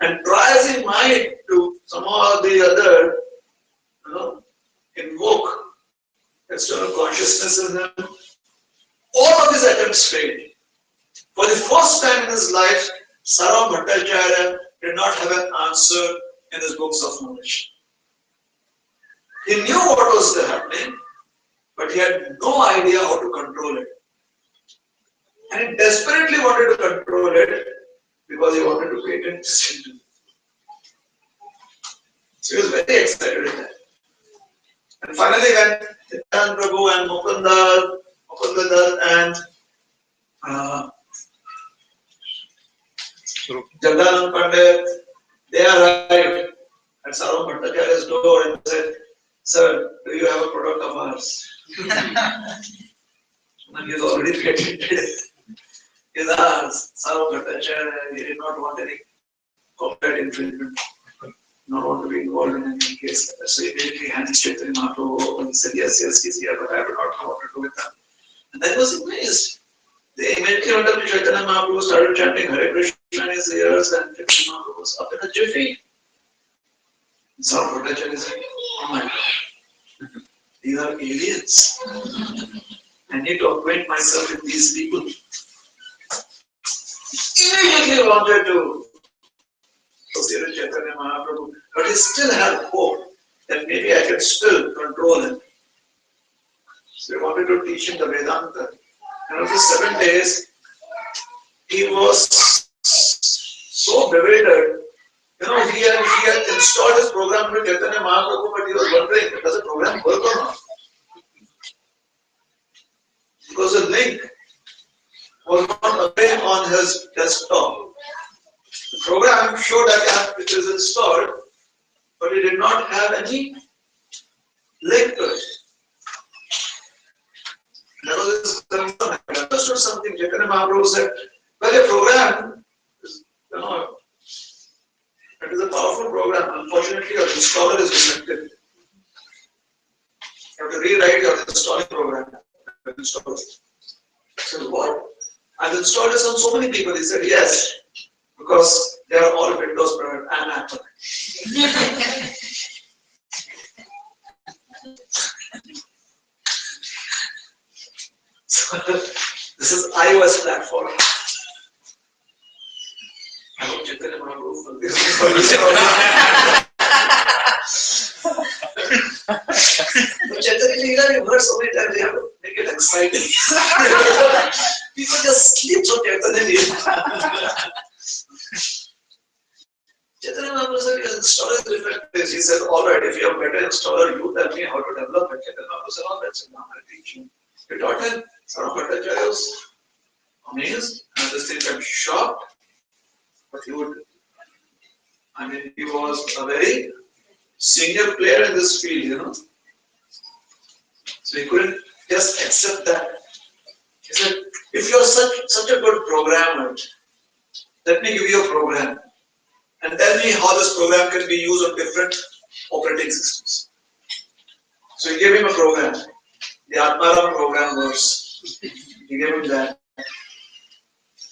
and try as he might to somehow or the other, invoke external consciousness in him, All of his attempts failed. For the first time in his life, Saram Bhattacharya did not have an answer in his books of knowledge. He knew what was happening, but he had no idea how to control it. And he desperately wanted to control it because he wanted to patent his symptom. So he was very excited with that. And finally, when Nityanand Prabhu and Mukundadar and Jagdanand Pandit, they arrived at Saram Bhattacharya's door and said, "Sir, do you have a product of ours?" And he has already patented it. He asked Saram Bhattacharya, he did not want any copyright infringement, not want to be involved in any case. So he immediately handed Chaitanya Mahaprabhu over and said, yes, he's here, but I will not know what to do with that. And then he was amazed. They immediately went up to Chaitanya Mahaprabhu, started chanting Hare Krishna in his ears, and Chaitanya Mahaprabhu was up in a jiffy. Saram Bhattacharya said, oh my God, these are aliens. I need to acquaint myself with these people. Immediately wanted to associate with Chaitanya Mahaprabhu, but he still had hope that maybe I can still control him. So he wanted to teach him the Vedanta. And after 7 days, he was so bewildered. You know, he had installed his program with Chaitanya Mahaprabhu, but he was wondering, does the program work or not? Because the link was not available on his desktop. The program showed that it is installed, but it did not have any link to it. That was his concern. I understood something. Chaitanya Mahaprabhu said, well, a program is, it is a powerful program. Unfortunately, your installer is defective. You have to rewrite your installing program. I said, what? I've installed this on so many people. He said, yes, because they are all Windows product and Apple. So, this is iOS platform. I hope Chaitanya Mahaprabhu will be Chaitanya Leela, you've heard so many times, you have to make it exciting. People just sleep on Chaitanya Leela. Chaitanya Mahaprabhu said, your installer is different. He said, all right, if you have a better installer, you tell me how to develop it. Chaitanya Mahaprabhu said, all right, so now I'll teach you. He taught him. Saram Bhattacharya was amazed, and at the same time shocked. But he was a very senior player in this field, So he couldn't just accept that. He said, if you're such a good programmer, let me give you a program and tell me how this program can be used on different operating systems. So he gave him a program, the Atmaram program works. He gave him that.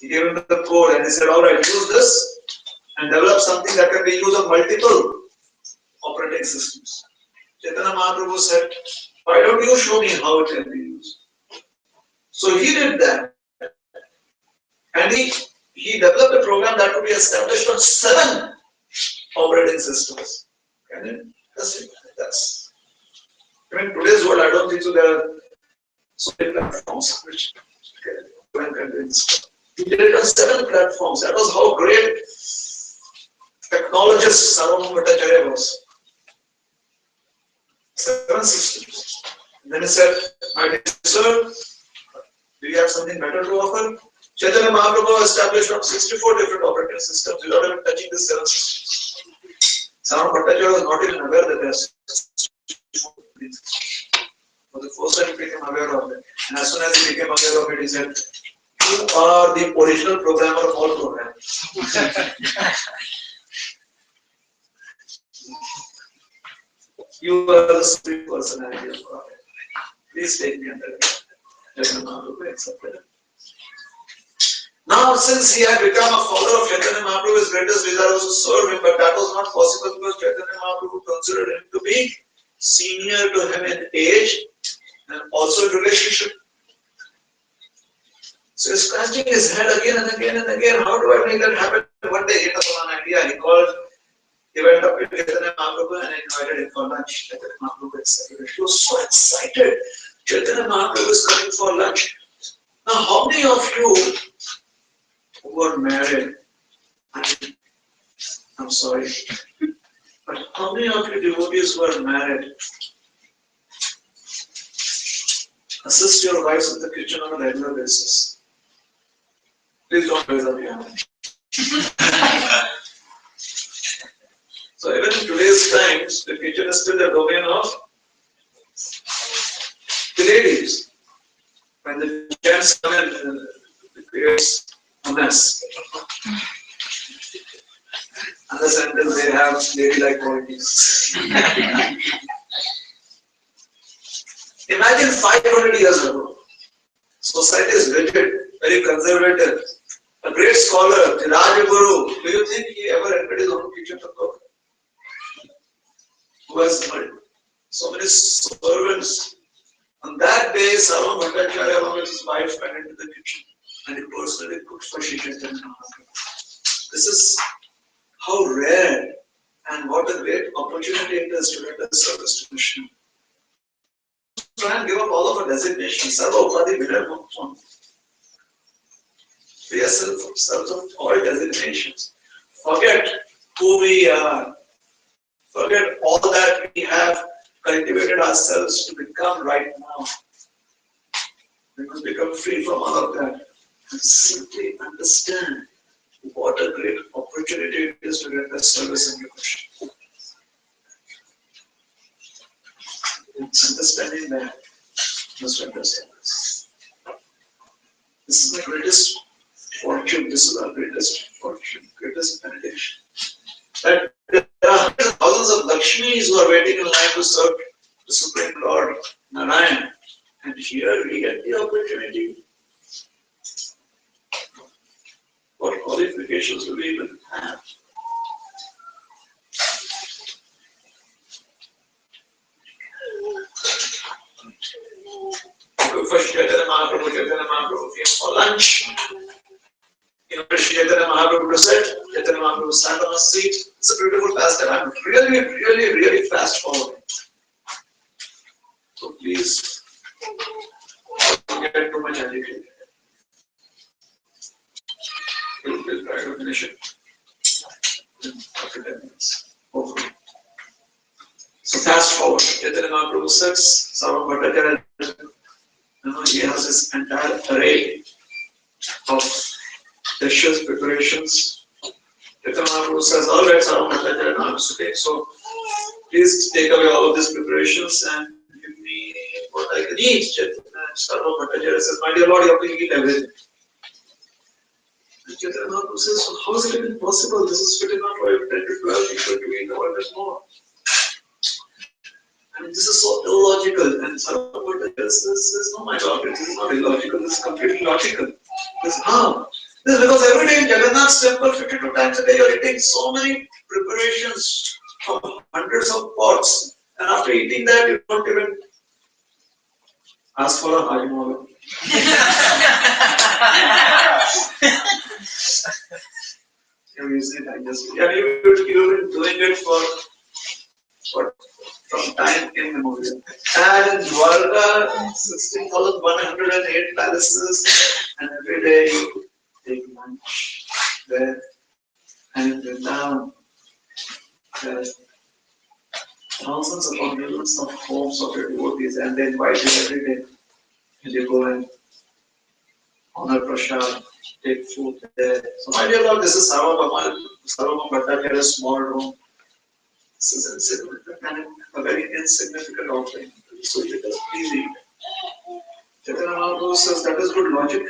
He gave him the code and he said, all right, use this and develop something that can be used on multiple operating systems. Chaitanya Mahaprabhu said, why don't you show me how it can be used? So he did that. And he developed a program that would be established on 7 operating systems. Can it? That's today's world, I don't think so. There are so many platforms which can be installed. He did it on 7 platforms. That was how great technologist Saram Bhattacharya was. 7 systems. And then he said, my dear sir, do you have something better to offer? Chaitanya Mahaprabhu established on 64 different operating systems without even touching the 7 systems. Saram Bhattacharya was not even aware that there are 64 systems. For the first time he became aware of it. And as soon as he became aware of it, he said, you are the original programmer of all programs. You are the supreme personality of God. Please take me under Chaitanya Mahaprabhu accepted it. Now, since he had become a follower of Chaitanya Mahaprabhu, his greatest desire was to serve him, but that was not possible because Chaitanya Mahaprabhu considered him to be senior to him in age and also in relationship. So he's scratching his head again and again and again. How do I make that happen? One day he had an idea. He went up to Chaitanya Mahaprabhu and invited him for lunch. Chaitanya Mahaprabhu accepted. He was so excited. Chaitanya Mahaprabhu is coming for lunch. Now, how many of you who are married? I'm sorry. But how many of you devotees who are married assist your wives in the kitchen on a regular basis? Please don't raise up your hand. So even in today's times, the kitchen is still the domain of the ladies. When the gents come in, it creates a mess. Unless until they have ladylike qualities. Imagine 500 years ago, society is rigid, very conservative. A great scholar, the Rajaguru, do you think he ever entered his own kitchen to cook? Who has so many servants? On that day, Sarvam Bhattacharya along with his wife went into the kitchen and he personally cooked for Shri Chaitanya Mahaprabhu. This is how rare and what a great opportunity it is to render service to Krishna. Try and give up all of our designations. Sarva Upadhi Vinay. Free ourselves of all designations. Forget who we are. Forget all that we have cultivated ourselves to become right now. We must become free from all of that and simply understand what a great opportunity it is to render service in your Krishna. Understanding that must render service. This is my greatest fortune. This is our greatest fortune, greatest benediction. That there are thousands of Lakshmis who are waiting in line to serve the Supreme Lord Narayan. And here we get the opportunity. What qualifications do we even have? First, Chaitanya Mahaprabhu came for lunch. Chaitanya Mahaprabhu to sit. Chaitanya Mahaprabhu sat on a seat. It's a beautiful pastime. I'm really fast forward. So please don't get too much agitated. Please try to finish it after 10 minutes. Hopefully. So fast forward. Chaitanya Mahaprabhu sits. Sarvam Bhattacharya, he has this entire array of dishes, preparations. Chaitanya Mahaprabhu says, all right, Sarvam Bhattacharya, now I'm sitting. So please take away all of these preparations and give me what I can eat. Sarvam Bhattacharya says, my dear Lord, you have to eat everything. And Chaitanya Mahaprabhu says, so how is it even possible? This is fit enough for 10 to 12 people to eat or less more. And this is so illogical. And Sarvam Bhattacharya says, no, my Lord, this is not illogical, this is completely logical. This is how? This is because every day in Jagannath's temple, 52 times a day, you're eating so many preparations from hundreds of pots. And after eating that, you don't even ask for a Hajimola. You've been doing it for from time immemorial. And in Dwarka, 16,108 palaces, and every day you take lunch there. And in Vrindavan, there are thousands upon millions of homes of your devotees, and they invite you every day. And you go and honor prasad, take food there. So, my dear Lord, this is Sarvam Bhattacharya's small room. This is insignificant and a very insignificant offering. So, let us please eat. Chaitanya Mahaprabhu says that is good logic.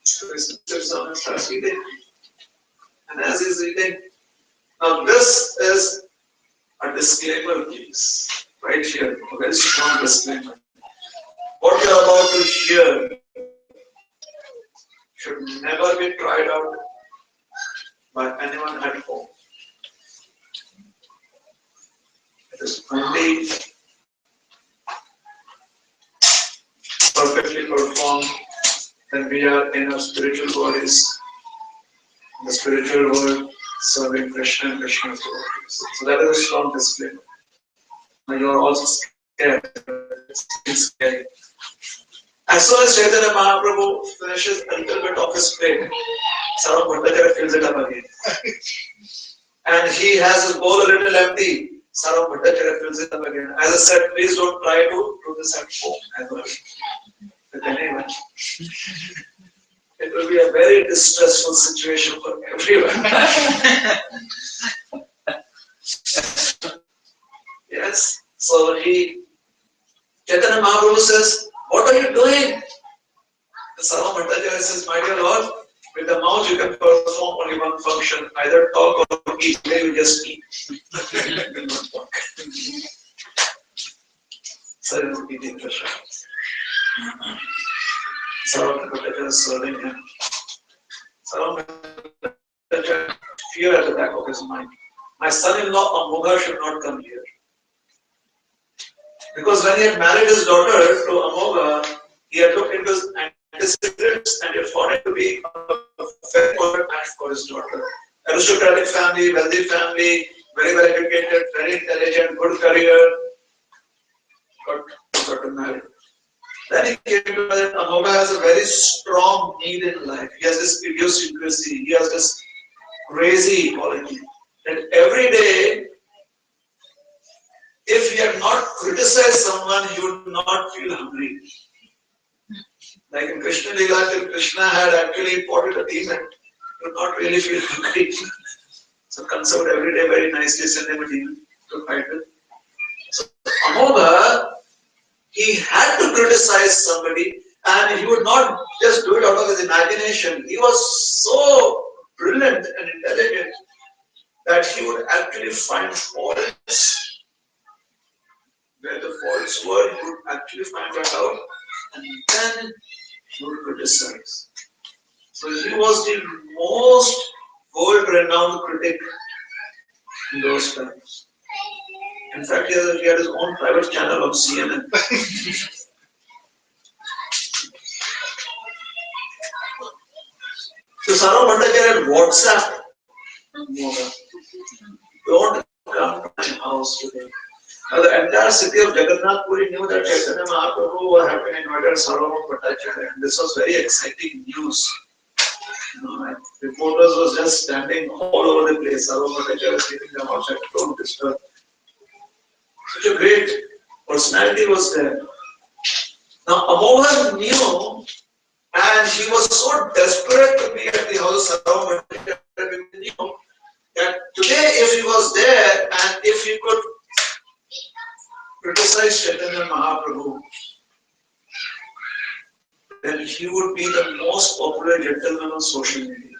So, he sits down and starts eating. And as he's eating, now this is a disclaimer, please. Right here, a very strong disclaimer. What you are about to hear should never be tried out by anyone at home. It is only perfectly performed, then we are in our spiritual bodies, in the spiritual world, serving Krishna and Krishna's devotees. So that is a strong disclaimer. Now you are also scared. It's scary. As soon as Chaitanya Mahaprabhu finishes a little bit of his plate, Sarvam Bhattacharya fills it up again. And he has his bowl a little empty. Sarvam Bhattacharya fills it up again. As I said, please don't try to do this at home as well. With anyone. It will be a very distressful situation for everyone. Yes. So Chaitanya Mahaprabhu says, what are you doing? The Sarvam Bhattacharya says, my dear Lord, with the mouth you can perform only one function, either talk or eat. Today you just eat. So he is eating Krishna. Sarvam Bhattacharya is serving him. Sarvam Bhattacharya fear at the back of his mind. My son-in-law Amogha should not come here. Because when he had married his daughter to Amogha, he had looked into his antecedents and he had found it to be a very good match for his daughter. Aristocratic family, wealthy family, very well educated, very intelligent, good career. Got to marry. Then he came to know that Amogha has a very strong need in life. He has this idiosyncrasy, he has this crazy quality. That every day, if he had not criticized someone, he would not feel hungry. Like in Krishna Leela, if Krishna had actually potted a demon, he would not really feel hungry. So Kansa would every day very nicely send him a demon to fight with. So Amogha, he had to criticize somebody and he would not just do it out of his imagination. He was so brilliant and intelligent that he would actually find faults. Where the faults were, he would actually find that out and then he would criticize. So he was the most world-renowned critic in those times. In fact, he had his own private channel on CNN. So Sarvam Bhattacharya had WhatsApp. Don't come to my house today. Now the entire city of Jagannath Puri knew that Chaitanya Mahaprabhu had been invited Sarvam Bhattacharya, and this was very exciting news. And reporters was just standing all over the place. Sarvam Bhattacharya was keeping them outside, don't disturb. Such a great personality was there. Now Amogha knew, and he was so desperate to be at the house of Sarvam Bhattacharya, he knew that today if he was there and if he could criticize Chaitanya Mahaprabhu, then he would be the most popular gentleman on social media.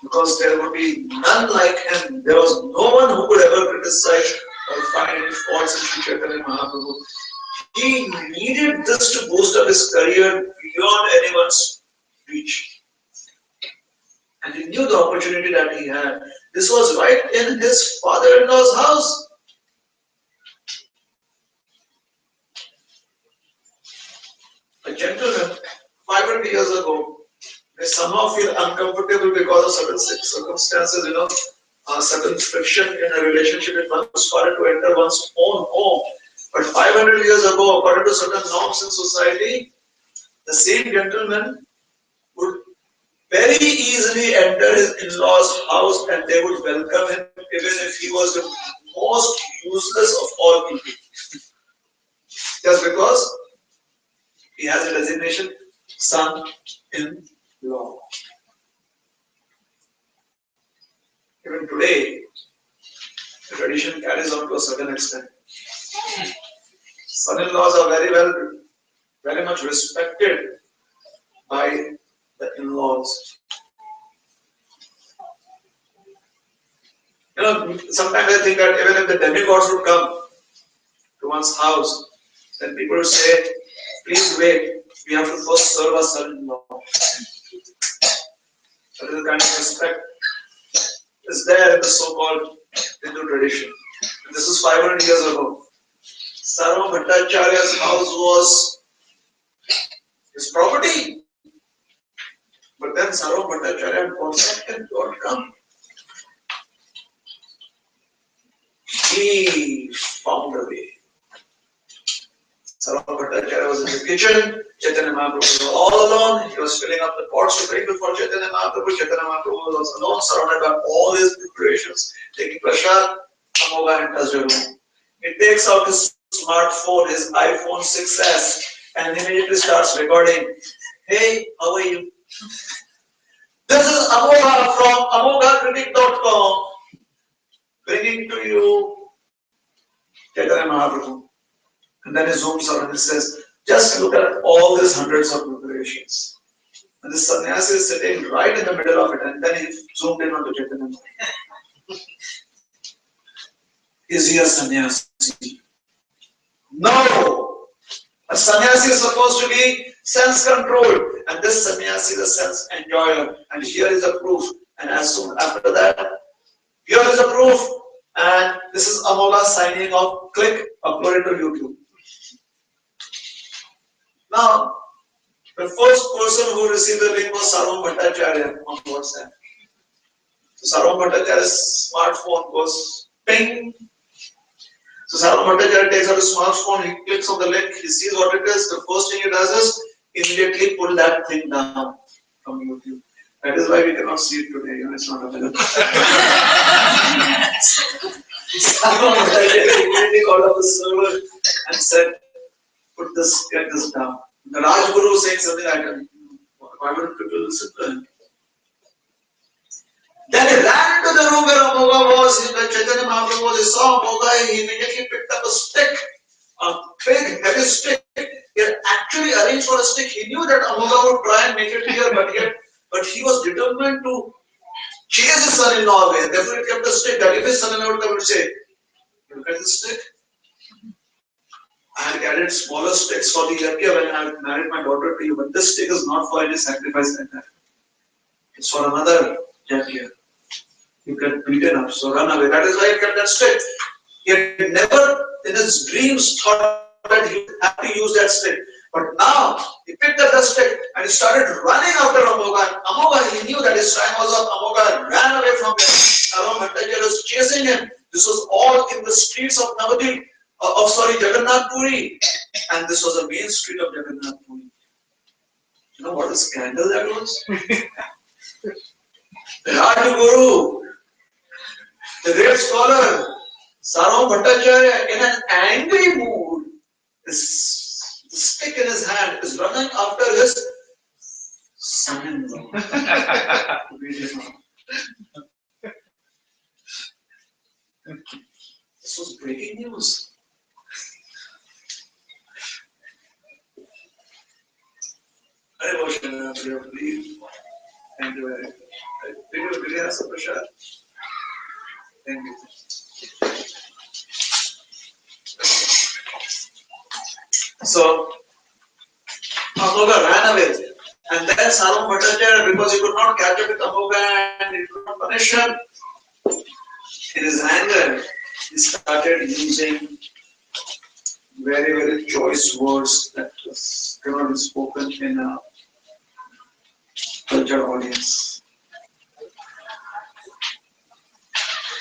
Because there would be none like him. There was no one who could ever criticize or find any faults in Chaitanya Mahaprabhu. He needed this to boost up his career beyond anyone's reach. And he knew the opportunity that he had. This was right in his father-in-law's house. A gentleman, 500 years ago, may somehow feel uncomfortable because of certain circumstances, certain friction in a relationship with one's father to enter one's own home. But 500 years ago, according to certain norms in society, the same gentleman would very easily enter his in-laws' house and they would welcome him even if he was the most useless of all people. Just because he has a designation, son-in-law. Even today, the tradition carries on to a certain extent. Son-in-laws are very much respected by the in-laws. Sometimes I think that even if the demigods would come to one's house, then people would say, please wait, we have to first serve our son-in-law. That is the kind of respect is there in the so-called Hindu tradition. And this is 500 years ago. Sarvam Bhattacharya's house was his property. But then Sarvam Bhattacharya and concept God come. He found a way. Sarvam Bhattacharya was in the kitchen. Chaitanya Mahaprabhu was all alone. He was filling up the pots to bring before Chaitanya Mahaprabhu. Chaitanya Mahaprabhu was alone, surrounded by all his preparations, taking prasad. Amogha enters the room. He takes out his smartphone, his iPhone 6s, and immediately starts recording. Hey, how are you? This is Amogha from amoghacritic.com, bringing to you Chaitanya Mahaprabhu. And then he zooms out and he says, just look at all these hundreds of preparations. And this sannyasi is sitting right in the middle of it, and then he zoomed in onto Chaitanya Mahaprabhu. Is he a sannyasi? No! A sannyasi is supposed to be sense controlled, and this sannyasi is a sense enjoyer. And here is the proof. And as soon after that, here is the proof. And this is Amogha signing off. Click, upload it to YouTube. Now, the first person who received the link was Sarvam Bhattacharya on WhatsApp. So Sarvam Bhattacharya's smartphone goes ping. So Sarvam Bhattacharya takes out his smartphone, he clicks on the link, he sees what it is. The first thing he does is immediately pull that thing down from YouTube. That is why we cannot see it today. It's not available. Sarvam Bhattacharya immediately called up the server and said, get this down. The Rajguru was saying something like, why wouldn't people listen to him? Then he ran into the room where Amogha was, where Chaitanya Mahaprabhu was. He saw Amogha, he immediately picked up a stick, a big heavy stick. He had actually arranged for a stick. He knew that Amogha would try and make it here, but he was determined to chase his son-in-law away. Therefore, he kept a stick that if his son-in-law would come and say, look at this stick. I had carried smaller sticks for the yajna when I had married my daughter to you, but this stick is not for any sacrifice like that. It's for another yajna. You get beaten up, so run away. That is why he kept that stick. He had never in his dreams thought that he would have to use that stick. But now he picked up the stick and he started running after Amogha. Amogha, he knew that his time was up. Amogha ran away from him. Sarvam Bhattacharya was chasing him. This was all in the streets of Navadvip. Jagannath Puri. And this was the main street of Jagannath Puri. You know what a scandal that was? The Rajguru, the great scholar, Sarvam Bhattacharya, in an angry mood, the stick in his hand is running after his son-in-law. This was breaking news. Hare Krishna, please. Thank you very much. Did you ask a question? Thank you. So, Amogha ran away. And then Sarvam Bhattacharya, because he could not catch up with Amogha and he could not punish him, in his anger, he started using very, very choice words that cannot be spoken in a cultured audience.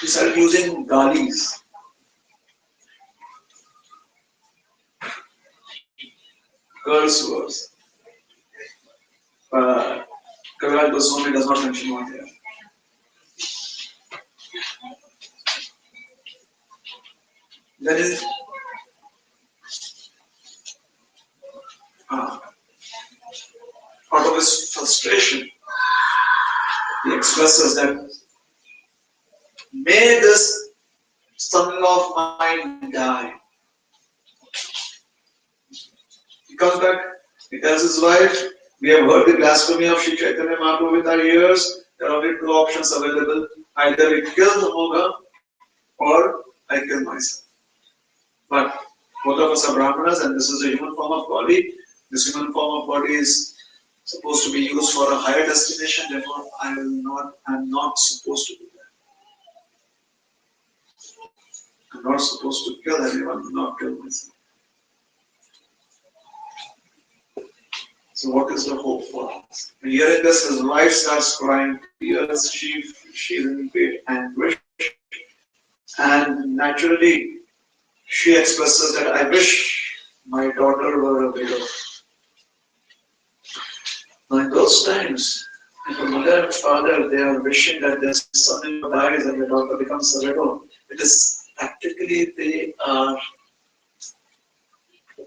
He started using galis. Curse words. Kaviraj Goswami does not mention one here. That is out of his frustration, he expresses that may this son-in-law of mine die. He comes back, he tells his wife, we have heard the blasphemy of Sri Chaitanya Mahaprabhu with our ears. There are only two options available. Either we kill Amogha or I kill myself. But both of us are Brahmanas and this is a human form of body. This human form of body is supposed to be used for a higher destination, therefore I am not supposed to do that. I'm not supposed to kill anyone, not kill myself. So what is the hope for us? Hearing this, his wife starts crying tears. She's in great anguish, and naturally she expresses that I wish my daughter were a widow. Now in those times, if a mother and father they are wishing that their son dies and their daughter becomes a widow, it is practically they are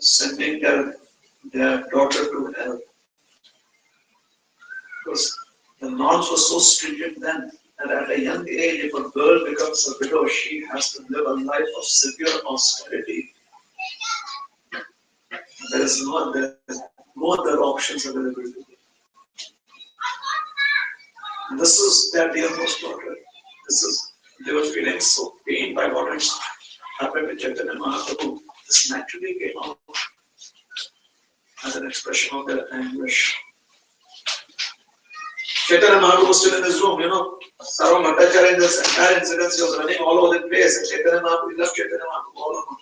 sending their daughter to hell. Because the norms were so stringent then, and at a young age, if a girl becomes a widow, she has to live a life of severe austerity. There is no other options available to them. And this is their dearmost daughter. They were feeling so pained by what had happened with Chaitanya Mahaprabhu. This naturally came out as an expression of their anguish. Chaitanya Mahaprabhu was still in his room, Sarvam Bhattacharya in this entire incident, he was running all over the place, and Chaitanya Mahaprabhu left Chaitanya Mahaprabhu all alone.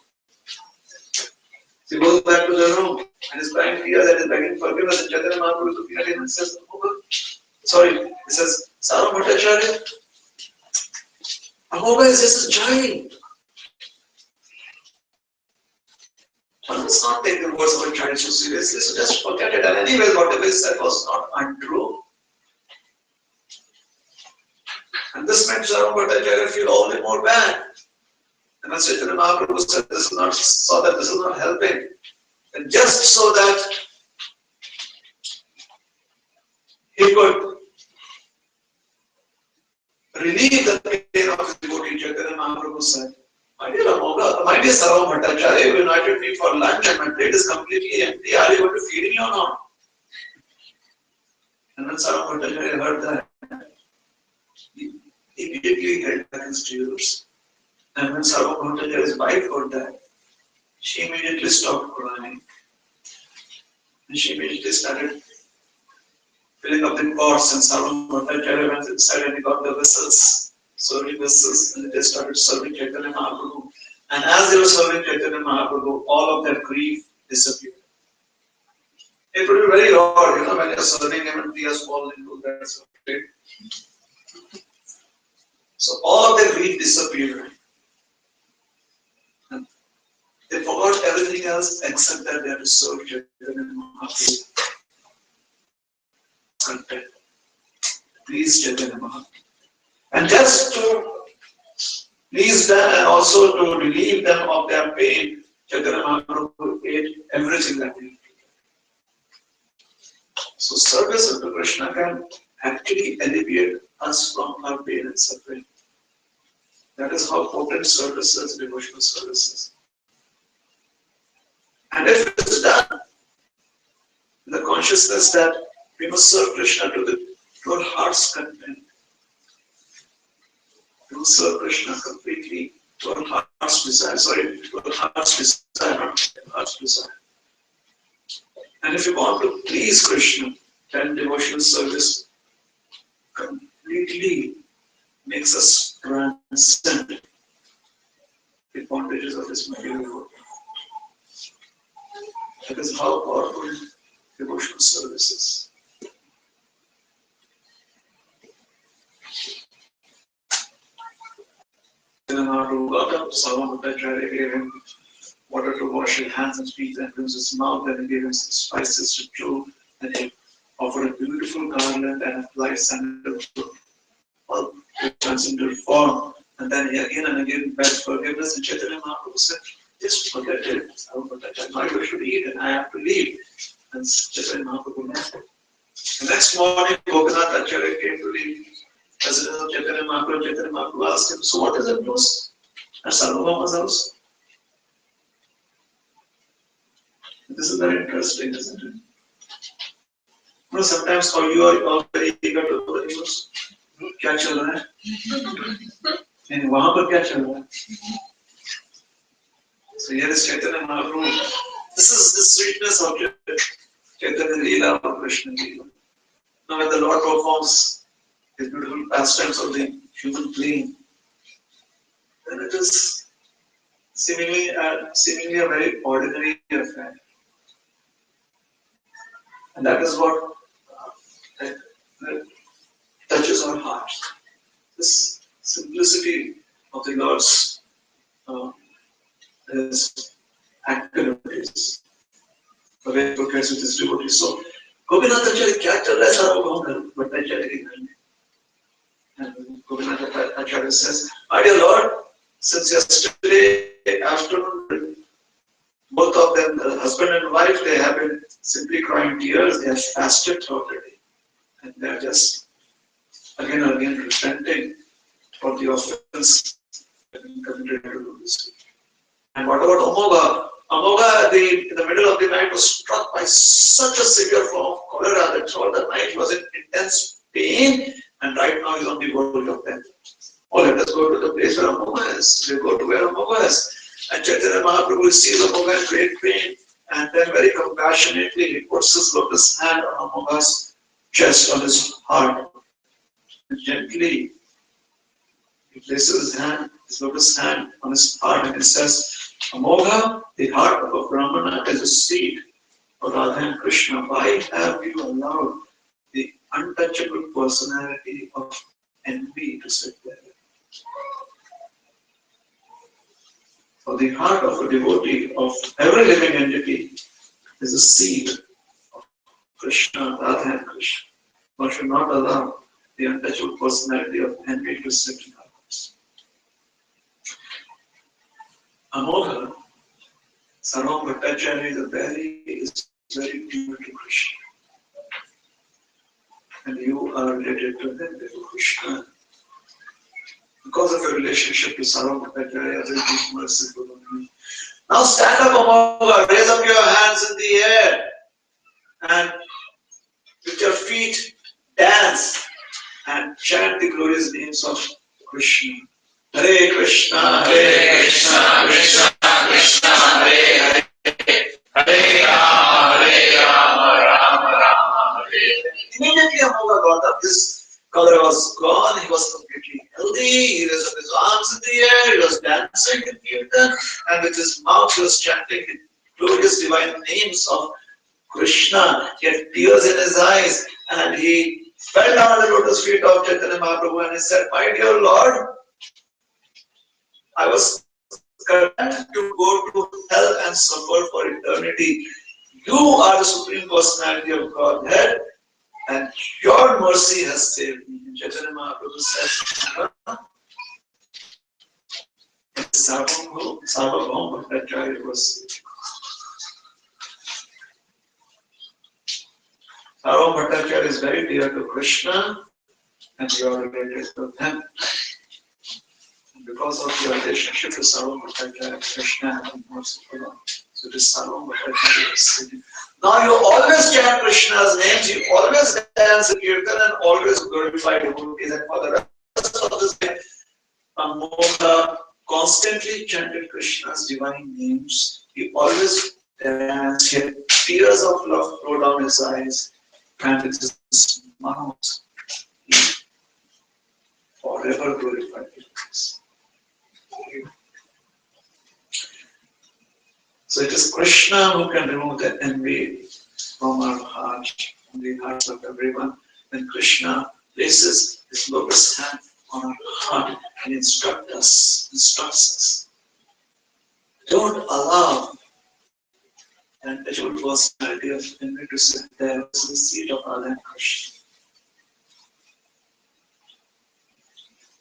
So he goes back to the room and is crying tears and is begging forgiveness, and Chaitanya Mahaprabhu is looking at him and says, he says, Sarvam Bhattacharya, Ahoga is just a child. One must not take the words of a child so seriously, so just forget it. And anyway, whatever he said was not untrue. And this made Sarvam Bhattacharya feel all the more bad. And when Chaitanya Mahaprabhu said this is not helping, and just so that he could relieve the pain of his devotee, Chaitanya Mahaprabhu said, my dear Sarvam Bhattacharya, you invited me for lunch and my plate is completely empty. Are you going to feed me or not? And when Sarvam Bhattacharya heard that, he immediately held back his tears. And when Sarvam Bhattacharya's wife heard that, she immediately stopped crying. And she immediately started filling up the pots, and Sarvam Bhattacharya went inside and he got the vessels, serving vessels, and they started serving Chaitanya Mahaprabhu. And as they were serving Chaitanya Mahaprabhu, all of their grief disappeared. It would be very odd, when you're serving him and tears fall into that state. So all of their grief disappeared. And they forgot everything else except that they had to serve Chaitanya Mahaprabhu. Content. Please Chaitanya Mahaprabhu. And just to please them and also to relieve them of their pain, Chaitanya Mahaprabhu ate everything that they needed. So service unto Krishna can actually alleviate us from our pain and suffering. That is how potent service is, devotional services. And if it is done, the consciousness that we must serve Krishna to our heart's content. We must serve Krishna completely to our heart's desire. To our heart's desire, not heart's desire. And if you want to please Krishna, then devotional service completely makes us transcend the bondages of this material world. That is how powerful devotional service is. Got up, Sarvam Bhattacharya gave him water to wash his hands and feet and rinse his mouth, and he gave him some spices to chew, and he offered a beautiful garland and applied sandalwood to transcendental form. And then he again and again begged forgiveness, and Chaitanya Mahaprabhu said, just forget it, Sarvam Bhattacharya, now you should eat and I have to leave. And Chaitanya Mahaprabhu left. The next morning, Gopinath Acharya came to the president of Chaitanya Mahaprabhu asked him, so what is the news at Sarvabhauma's house? This is very interesting, isn't it? Sometimes how you are all very eager to know the news. क्या चल रहा है? वहाँ पर क्या चल रहा है? So here is Chaitanya Mahaprabhu. This is the sweetness of Chaitanya Leela or Krishna Leela. Now when the Lord performs his beautiful pastimes of the human plane, then it is seemingly a very ordinary affair. And that is what that touches our hearts. This simplicity of the Lord's His activities, the way He portrays with His devotees. So, Gopinathacharya क्या चल रहा है सारा वो हम भट्टाचार्य के घर में. And Gopinathacharya says, "My dear Lord, since yesterday afternoon, both of them, the husband and wife, they have been simply crying tears. They have fasted throughout the day, and they are just again and again repenting for the offense that been committed to this. And what about Amoga? Amoga, in the middle of the night, was struck by such a severe form of cholera that throughout the night he was in intense pain, and right now he is on the verge of death. Oh, let us go to the place where Amoga is. We go to where Amoga is. And Chaitanya Mahaprabhu sees Amoga in great pain, and then very compassionately he puts his lotus hand on Amoga's chest, on his heart. And gently he places his lotus hand on his heart, and he says, Amogha, the heart of a Brahmana is a seed of Radha and Krishna. Why have you allowed the untouchable personality of envy to sit there? For the heart of a devotee of every living entity is a seed of Krishna, Radha and Krishna. One should not allow the untouchable personality of envy to sit in our hearts. Amogha, Sarvam Bhattacharya is very dear to Krishna. And you are related to them, to Krishna. Because of your relationship to Sarvam Bhattacharya, will be merciful on you. Now stand up, Amogha, raise up your hands in the air, and with your feet dance and chant the glorious names of Krishna. Hare Krishna, Krishna Krishna, Hare Hare, Hare Rama, Rama Hare. Immediately Amogha got up. His color was gone. He was completely healthy. He raised up his arms in the air. He was dancing in kirtan, and with his mouth he was chanting the glorious divine names of Krishna. He had tears in his eyes, and he fell down at the lotus feet of Chaitanya Mahaprabhu, and he said, "My dear Lord, I was condemned to go to hell and suffer for eternity. You are the Supreme Personality of Godhead, and your mercy has saved me." And Chaitanya Mahaprabhu says, Sarvabhauma Bhattacharya was saved. Sarvabhauma Bhattacharya is very dear to Krishna, and you are related to him. Because of your relationship to Sarvabhauma Bhattacharya, Krishna has been merciful. So it is Sarvabhauma Bhattacharya. Now you always chant Krishna's names, you always dance in kirtan, and always glorify devotees. And for the rest of this day, Amogha constantly chanted Krishna's divine names. He always danced. He had tears of love flow down his eyes, and with his mouth, he forever glorified devotees. So it is Krishna who can remove the envy from our heart, from the hearts of everyone. When Krishna places his lotus hand on our heart and instructs us. Don't allow the untouchable personality of envy to sit there as the seat of Radha and Krishna.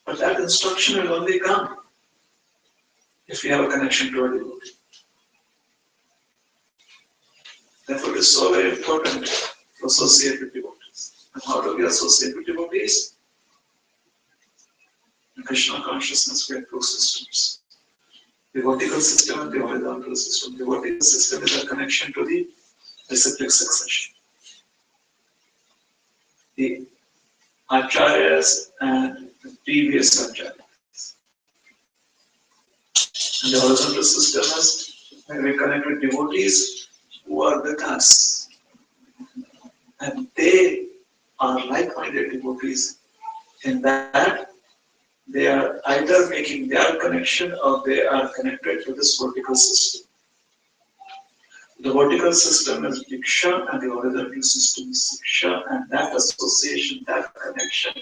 But that instruction will only come if we have a connection to our devotee. Therefore, it is so very important to associate with devotees. And how do we associate with devotees? In Krishna consciousness, we have two systems: the vertical system and the horizontal system. The vertical system is a connection to the disciplic succession. The acharyas and the previous acharyas. And the horizontal system is where we connect with devotees who are with us, and they are like-minded devotees in that they are either making their connection or they are connected to this vertical system. The vertical system is Diksha and the horizontal system is Siksha, and that association, that connection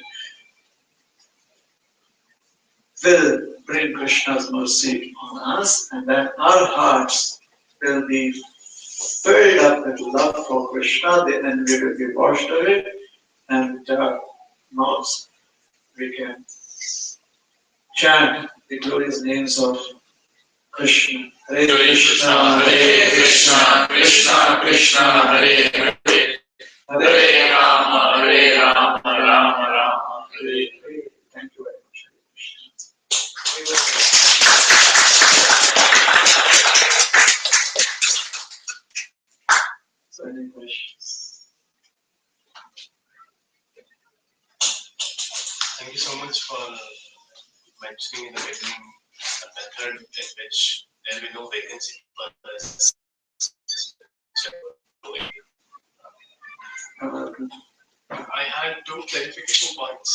will bring Krishna's mercy on us, and then our hearts will be filled up with love for Krishna, then we will be washed away, and now we can chant the glorious names of Krishna. Hare Krishna, Hare Krishna, Krishna Krishna, Hare Hare, Hare Rama, Hare Rama, Rama Rama, Hare Hare. Thank you very much. So, any questions? Thank you so much for mentioning in the beginning a method in which there will be no vacancy for this. I had two clarification points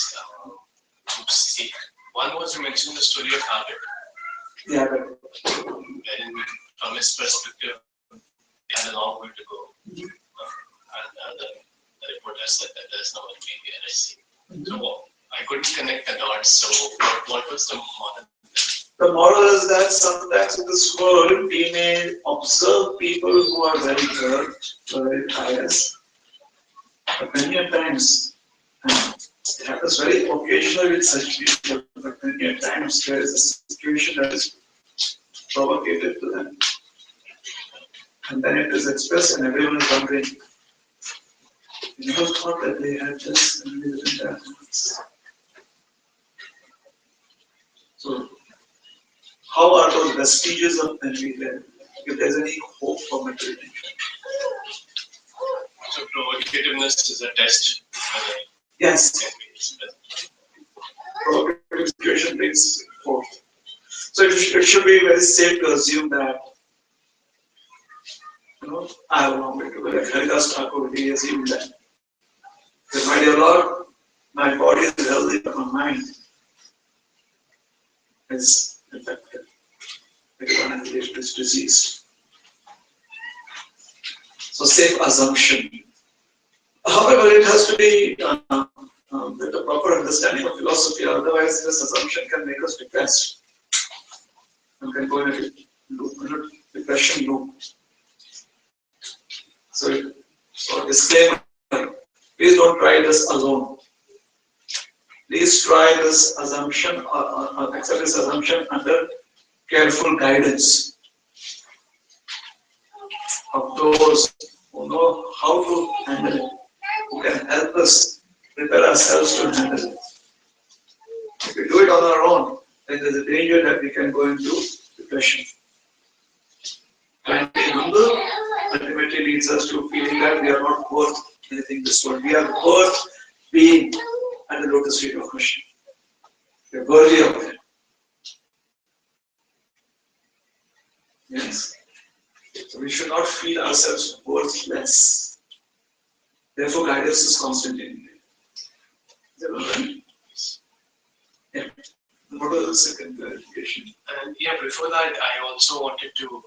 to seek. One was you mentioned the story of habit, Yeah, wherein from his perspective, he had a long way to go. And the reporter said that there's no one being here, I see. So I couldn't connect the dots. So what was the model? the moral is that sometimes in this world we may observe people who are very good, who are very pious, but many a times, and it happens very occasionally with such people, but many a times there is a situation that is provocated to them. And then it is expressed and everyone is wondering, you never thought that they had this and they didn't have this. So, how are those vestiges of envy there? If there's any hope for material nature? So provocativeness is a test. Yes. Provocative situation brings hope. So it should be very safe to assume that, I have a long way to go. Like Haridas Thakur, he assumed that. That, my dear Lord, my body is healthy, but my mind is infected. It is diseased. So safe assumption. However, it has to be with a proper understanding of philosophy. Otherwise, this assumption can make us depressed and can go in a depression loop. So disclaimer: please don't try this alone. Please try this assumption or accept this assumption under careful guidance of those who know how to handle it, who can help us prepare ourselves to handle it. If we do it on our own, then there's a danger that we can go into depression. And being humble ultimately leads us to feeling that we are not worth anything in this world. We are worth being at the lotus feet of Krishna. We are worthy of it. Yes. So we should not feel ourselves worthless. Therefore, guidance is constantly needed. Is that all right? Yeah. What was the second clarification? And yeah, before that, I also wanted to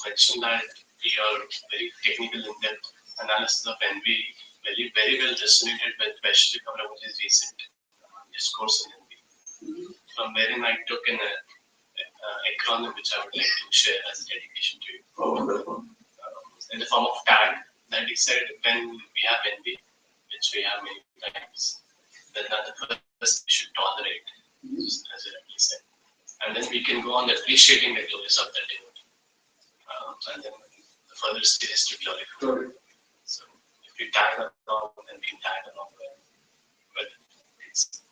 mention that your very technical in-depth analysis of envy very well resonated with Vaishnavi Kavramaji's recent discourse on envy, from wherein I took an acronym which I would like to share as a dedication to you. Oh, wonderful. In the form of tag, that he said, when we have envy, which we have many times, then that the first we should tolerate, as I rightly said. And then we can go on appreciating the glories of that devotee. And then the further stage is to glorify. So if we tag along, then we can tag along well. But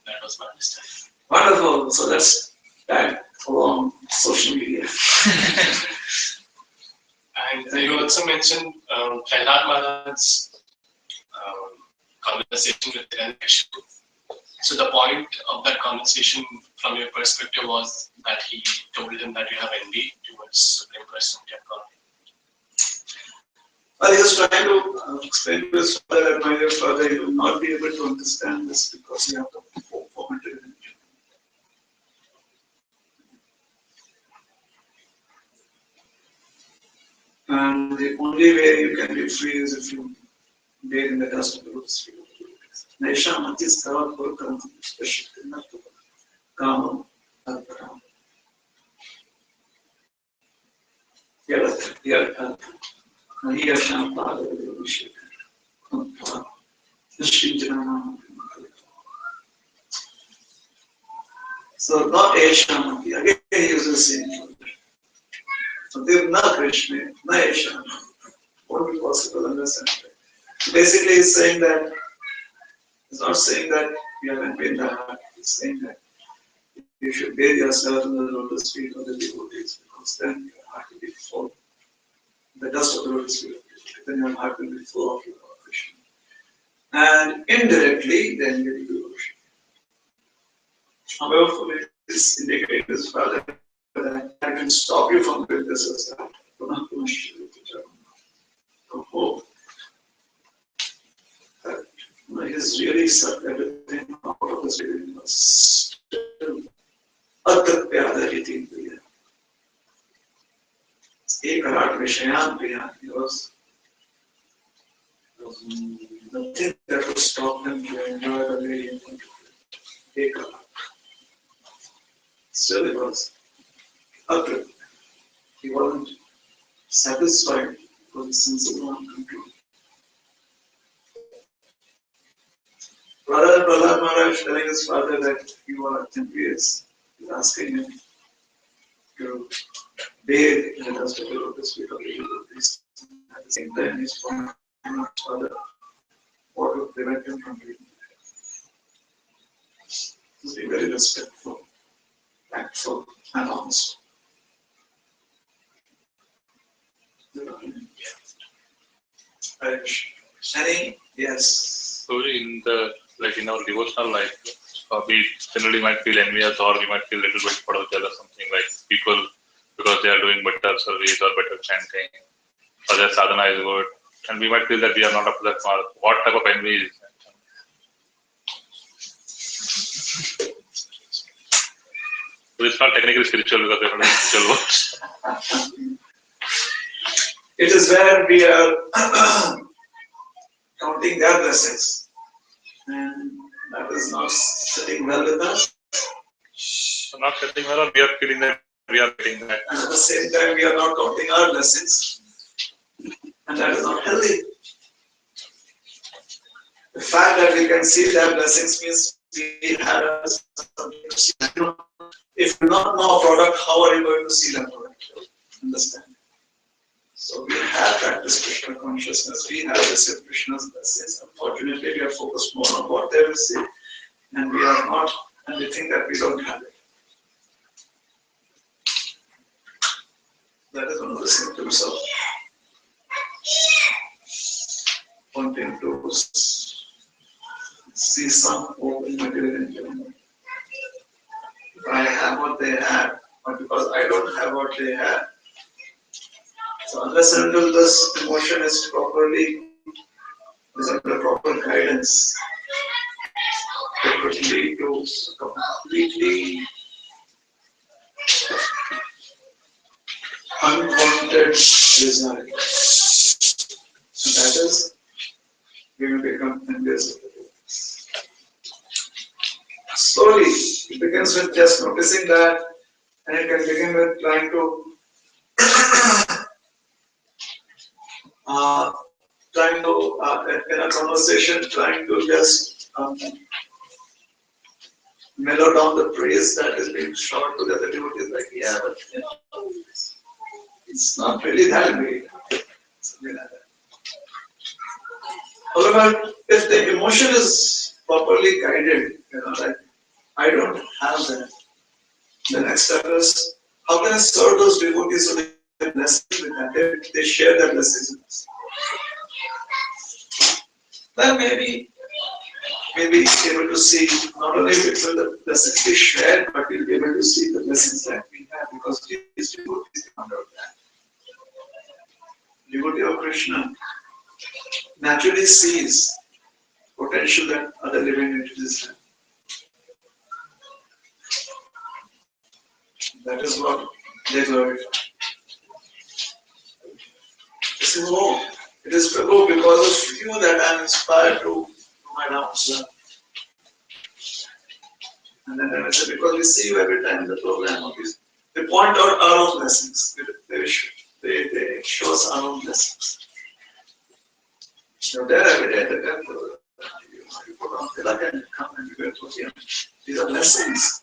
that was my understanding. Wonderful. So let's tag along social media. And you also mentioned Prahlad Maharaj's conversation with Hiranyakshipu. So the point of that conversation, from your perspective, was that he told him that you have envy towards Supreme Personality of God. Well, he was trying to explain to his father that, my dear father, you will not be able to understand this because you have the formative religion. And the only way you can be free is if you bathe in the dust of the lotus feet. Naisha Matis Kava Purkam, especially Kama Alparam. Yarat, Maria Shampada, Vishik, Shijana. So, not Eshamati, again he uses the same word. So, they na Krishna, na Eshamati. What be possible understand? Basically, he's saying that, he's not saying that you haven't been that, he's saying that you should bathe yourself in the lotus feet of the devotees, because then your heart will be full. The dust of the lotus feet, then your heart will be full of your Krishna. And indirectly, then you will be worship. However, this indicates further that I can stop you from doing this as that. To hope that he's really sucked everything out of this reading, but still, अतः प्यादा रीति प्रिया, एक रात विषयान प्रिया, there was nothing that would stop him to enjoy the lady. एक रात, still it was अतः, he wasn't satisfied with the sense of non-control. Rather, Prahlad Maharaj telling his father that you are envious, he's asking him to bathe in the dust of the lotus feet of the devotees. At the same time, he's pointing out his father what would prevent him from doing that. He's being very respectful, tactful, and honest. Any? Yes. So in the in our devotional life, we generally might feel envious or we might feel a little bit sort of jealous, something like people because they are doing better service or better chanting or their sadhana is good, and we might feel that we are not up to that mark. What type of envy is that? So it's not technically spiritual because they're not spiritual words. It is where we are counting their blessings, and that is not sitting well with us. So not sitting well, or we are feeling that we are getting that. And at the same time, we are not counting our blessings, and that is not healthy. The fact that we can see their blessings means we have something to see. If you do not know a product, how are you going to see that product? Understand? So we have practiced Krishna consciousness, we have received Krishna's blessings. Unfortunately, we are focused more on what they receive, and we are not, and we think that we don't have it. That is one of the symptoms of wanting to see some open material enjoyment. If I have what they have, but because I don't have what they have, so unless and until this emotion is under proper guidance, it would lead to completely unwanted result. And that is, we will become envious of the things. Slowly, it begins with just noticing that, and it can begin with trying to in a conversation, trying to just mellow down the praise that is being shown to the other devotees. Like, yeah, but it's not really that great. Something like that. However, if the emotion is properly guided, like, I don't have that. The next step is, how can I serve those devotees so they get blessings with that? They share their blessings with us. Then maybe we'll be able to see, not only will the blessings be shared, but we'll be able to see the blessings that we have, because these devotees come out of that. Devotee of Krishna naturally sees potential that other living entities have. That is what they glorify. This is no. It is Prabhu, because of you that I am inspired to do my rounds. And then I said, because we see you every time in the program of this. They point out our own blessings. They show us our own blessings. You're there every day at the temple. You put on tilak and you come and you go to him. These are blessings.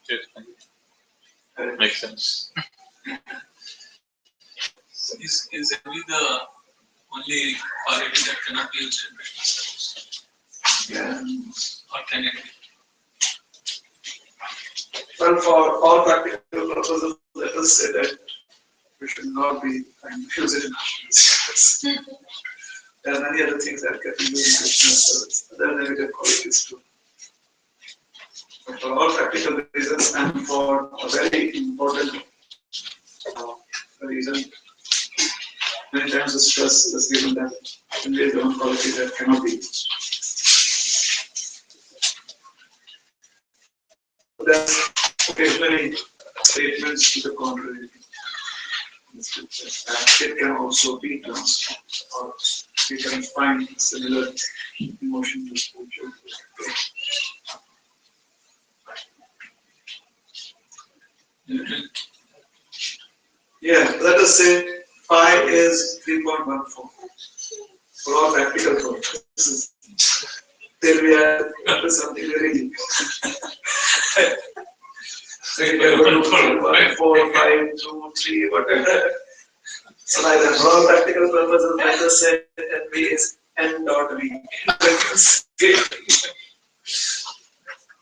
Yes, makes sense. Is envy the only quality that cannot be used in Krishna service? Yeah. Or can it be? Well, for all practical purposes, let us say that we should not be trying to use it in Krishna service. There are many other things that can be used in Krishna service. There are negative qualities too. But for all practical reasons and for a very important reason, many times the stress is given that there is one quality that cannot be used. There's occasionally statements to the contrary. It can also be transformed, or we can find similar emotional spiritual. Yeah, let us say phi is 3.14 for all practical purposes. Till we are up something very deep. So you can go to 4, 5, 2, 3, whatever. So like that, for all practical purposes, let us say NV is N.V.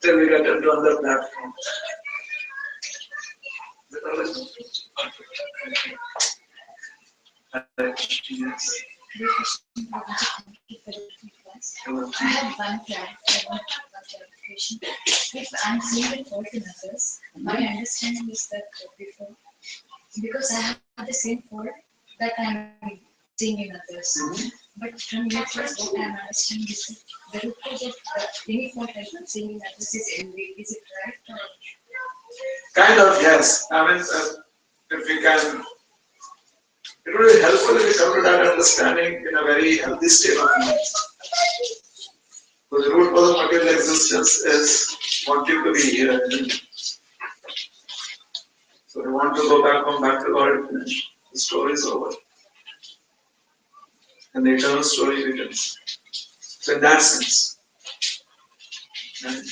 Till we get into another platform. Yes. I have one clarification. If I'm seeing the fault in others, my understanding is that before, because I have the same fault that I'm seeing in others. But from your first, what I'm understanding is that the root cause of any fault I'm seeing in others is envy. Is it right? Or? Kind of, yes. I mean, if we can, it would be helpful if we come to that understanding in a very healthy state of mind. So the root cause of material existence is wanting to be here and then. So we want to go back home, back to Lord and finish. The story is over. And the eternal story begins. So in that sense. And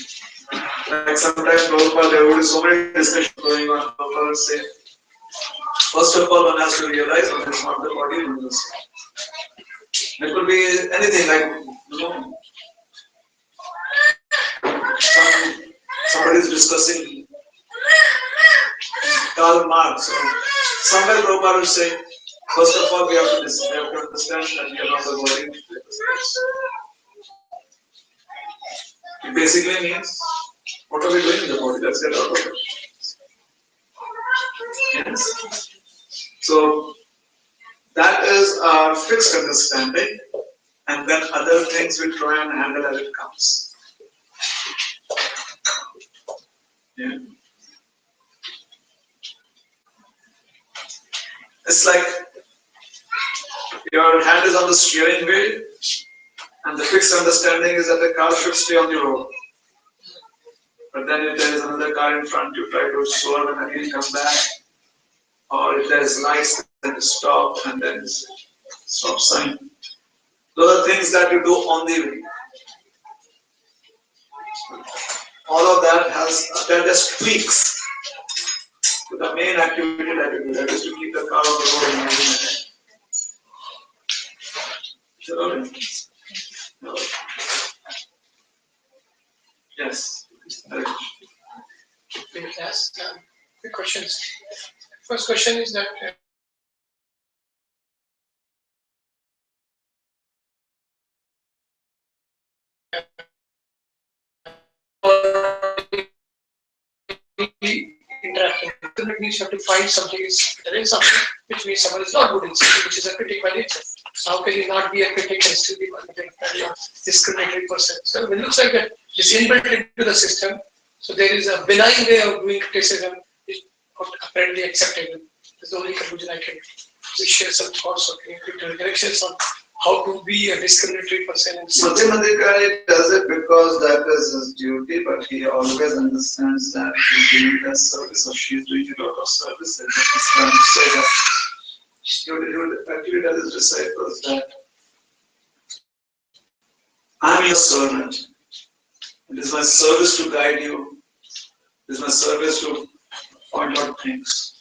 like sometimes Prabhupada, there would be so many discussions going on. Prabhupada would say, first of all, one has to realize one is not the body, one is the soul. It could be anything like, somebody is discussing Karl Marx. So somewhere Prabhupada will say, first of all, we have to understand that we are not the body. It basically means, what are we doing in the body? Let's get out of it. Yes. So that is our fixed understanding, and then other things we try and handle as it comes. Yeah. It's like your hand is on the steering wheel, and the fixed understanding is that the car should stay on the road. But then if there is another car in front, you try to swerve and again come back. Or if there is lights, then you stop and then stop sign. Those are things that you do on the way. All of that they're just tweaks to the main activity that you do, that is to keep the car on the road and moving ahead. No. Yes. Let me ask quick questions. First question is that interacting. It means you have to find something. There is something which means someone is not good in something, which is a critic by nature. So how can you not be a critic and still be a discriminatory person? So it looks like that is inbuilt into the system. So there is a benign way of doing criticism, which apparently acceptable. That's the only conclusion I can share some thoughts or directions on how to be a discriminatory person. Madhyamadikari does it because that is his duty, but he always understands that he's doing that service or she's doing it out of service. And he's trying to say that he would actually tell his disciples that I'm your servant. It is my service to guide you. It is my service to point out things.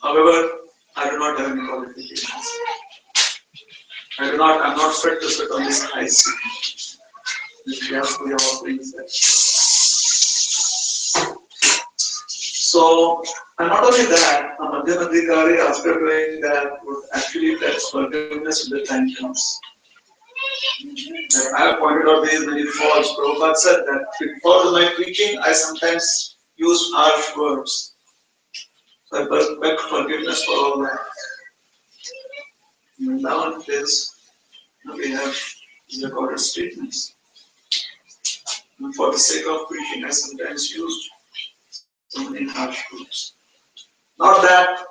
However, I do not have any qualifications. I'm not fit to sit on this high seat. If you have your offerings there. So, and not only that, a Madhyamadikari after doing that would actually get forgiveness when the time comes. I have pointed out these many faults. Prabhupada said that before my preaching, I sometimes use harsh words. So I beg forgiveness for all that. And nowadays, we have recorded statements. And for the sake of preaching, I sometimes use so many harsh words. Not that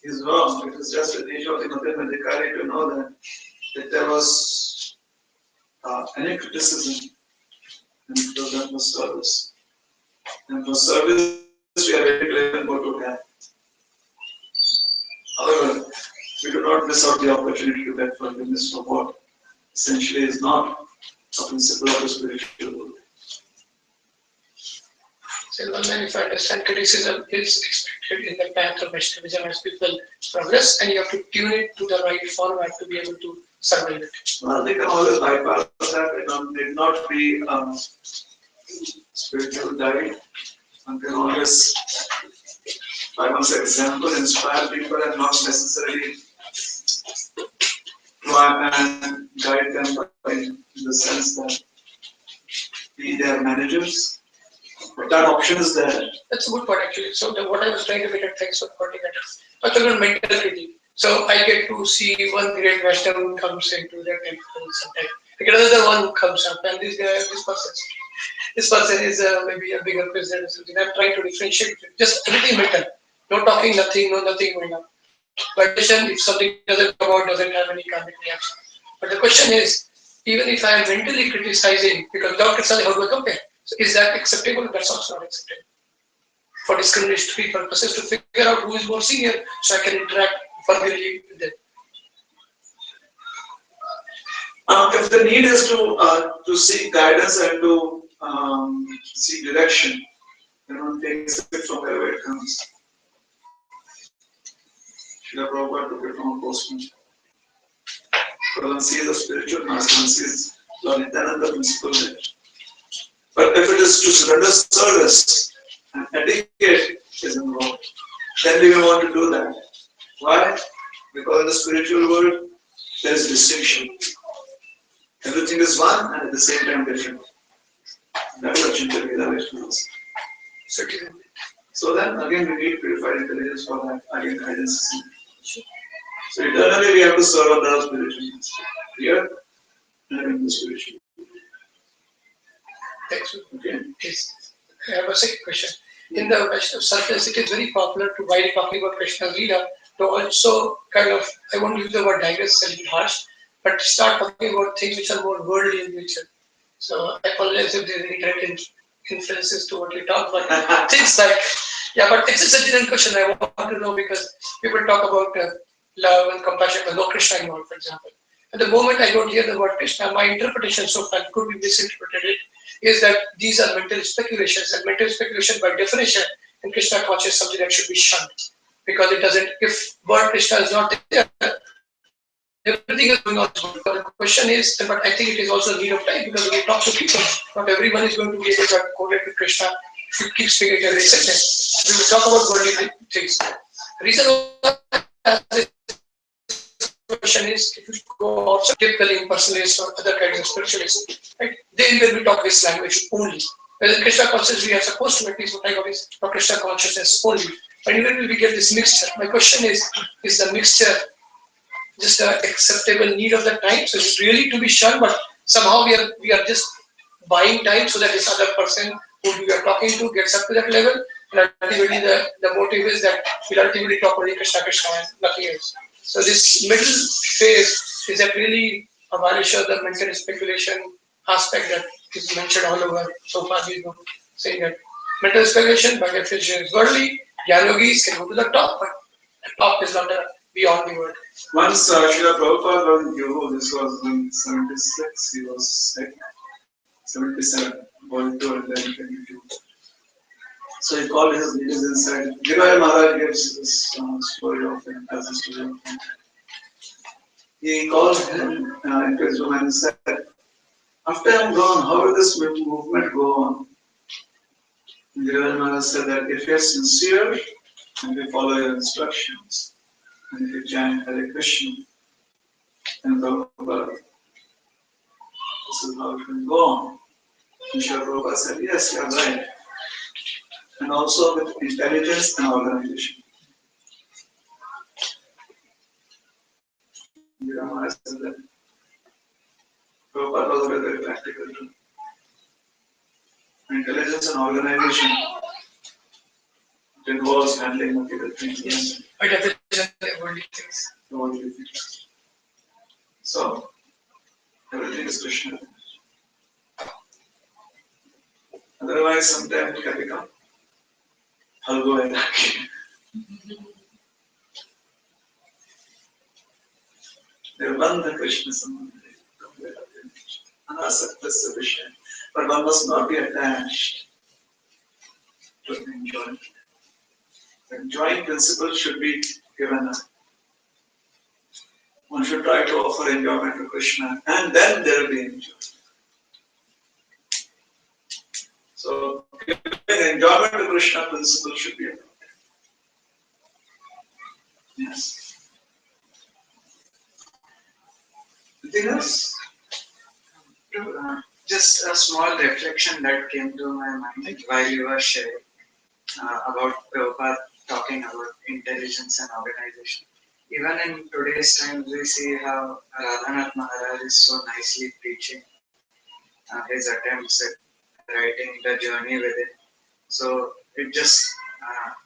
is wrong, it is just the nature of the Madhyamadikari to know that if there was any criticism, and because that was service. And for service, we are very clear and go to God. However, we do not miss out the opportunity to get forgiveness for what essentially is not a principle of the spiritual world. So, if I understand, criticism is expected in the path of Vaishnavism as people progress, and you have to tune it to the right format to be able to survive it. Well, they can always bypass that. They need not be spiritual guide. One can always, by one's example, inspire people and not necessarily try and guide them in the sense that be their managers. But that option is there. That's a good point actually. So what I was trying to get at, thanks for pointing that out. I talk about mental critique. So I get to see one great Vaishnava comes into their temple sometime. I get another one who comes up, and this person is maybe a bigger president or something. I'm trying to differentiate just everything mental. No talking, nothing, no nothing going on. But if something doesn't come out, doesn't have any karmic reaction. But the question is, even if I am mentally criticizing, because without criticizing, how do I compare? So is that acceptable? That's also not acceptable. For discriminatory purposes, to figure out who is more senior, so I can interact furtherly with them. If the need is to seek guidance and to seek direction, one takes it from wherever it comes. Srila Prabhupada took it from a postman. But one sees a spiritual master, one sees Lord Nityananda principle there. But if it is to surrender service and etiquette is involved, then we will want to do that. Why? Because in the spiritual world, there is distinction. Everything is one and at the same time different. That is Achintya Veda Vaishnavas. So then again we need purified intelligence for that. Again guidance is needed. So eternally we have to serve under our spiritual master. Here and in the spiritual. Thanks. Okay. Yes. I have a second question. In the Vaishnava circles, it is very popular to, while talking about Krishna's Leela, to also kind of, I won't use the word digress, a little harsh, but start talking about things which are more worldly in nature. So I apologize if there are any direct influences to what we talk about. Things like, yeah, but it's a general question I want to know because people talk about love and compassion, but no Krishna involved, for example. At the moment I don't hear the word Krishna, my interpretation so far could be misinterpreted, is that these are mental speculations, and mental speculation by definition in Krishna consciousness is something that should be shunned. Because it doesn't, if word Krishna is not there, everything is going on. The question is, but I think it is also a need of time because when you talk to people, not everyone is going to be able to correlate to Krishna if you keep speaking every sentence. We will talk about worldly things. The reason why this question is, if you go outside typical impersonalists or other kinds of spiritualists, right, they will be talk this language only. Whereas in Krishna consciousness, we are supposed to, at least what I got is for Krishna consciousness only. But even when we get this mixture, my question is the mixture just an acceptable need of the time? So it's really to be shunned, but somehow we are just buying time so that this other person who we are talking to gets up to that level, And ultimately, the motive is that we'll ultimately talk only Krishna Krishna and nothing else. So this middle phase is that really abolish the mental speculation aspect that is mentioned all over. So far, we go saying that mental speculation by definition is worldly. Jnana yogis can go to the top, but the top is not beyond the world. Once Srila Prabhupada was in Yoga, this was in 76, he was sick, 77, going to and then 22. So he called his leaders inside. Girai Maharaj gives this story of him as a story of him. He called him into his room and said, after I'm gone, how will this movement go on? Girai Maharaj said that if you're sincere and you follow your instructions, and if you chant Hare Krishna, then Prabhupada, this is how it will go on. And Srila Prabhupada said, yes, you're right. And also with intelligence and organization. Maharaj said that Prabhupada was always very practical too. Intelligence and organization involves handling material things. Yes, but definition of worldly things. Worldly things. So, everything is Krishna. Otherwise, sometimes it can become Halgo Edaki. Nirvana Krishna Samandre. Anasakta Sadhisha. But one must not be attached to enjoyment. The enjoying principle should be given up. One should try to offer enjoyment to Krishna, and then there will be enjoyment. So, giving enjoyment to Krishna principle should be adopted. Yes. Anything else? Just a small reflection that came to my mind while you were sharing about Prabhupada talking about intelligence and organization. Even in today's times, we see how Radhanath Maharaj is so nicely preaching his attempts at writing the journey within. So it just,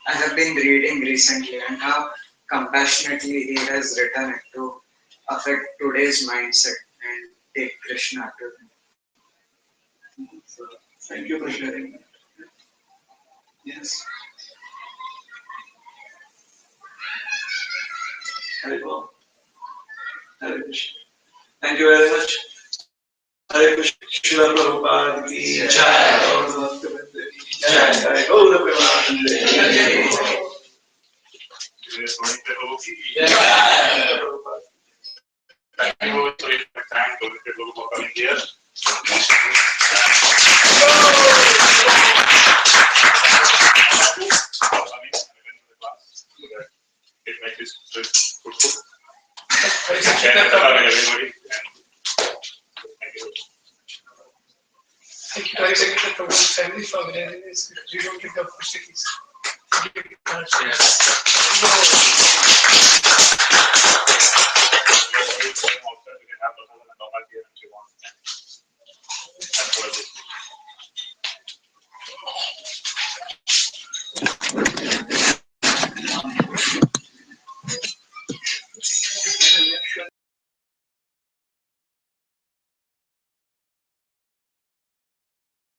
I have been reading recently and how compassionately he has written it to affect today's mindset and take Krishna to them. So, thank you for sharing that. Yes. Hare Krishna. Hare Krishna. Thank you very much. Hare Krishna. Srila Prabhupada ki jai. Gaur Bhaktivinoda ki jai. Gaur Premanande ki jai. Thank you for coming here. It makes this fruitful. Everybody. Thank you to Executive Program family for organizing this because you don't get the opportunities. Yes.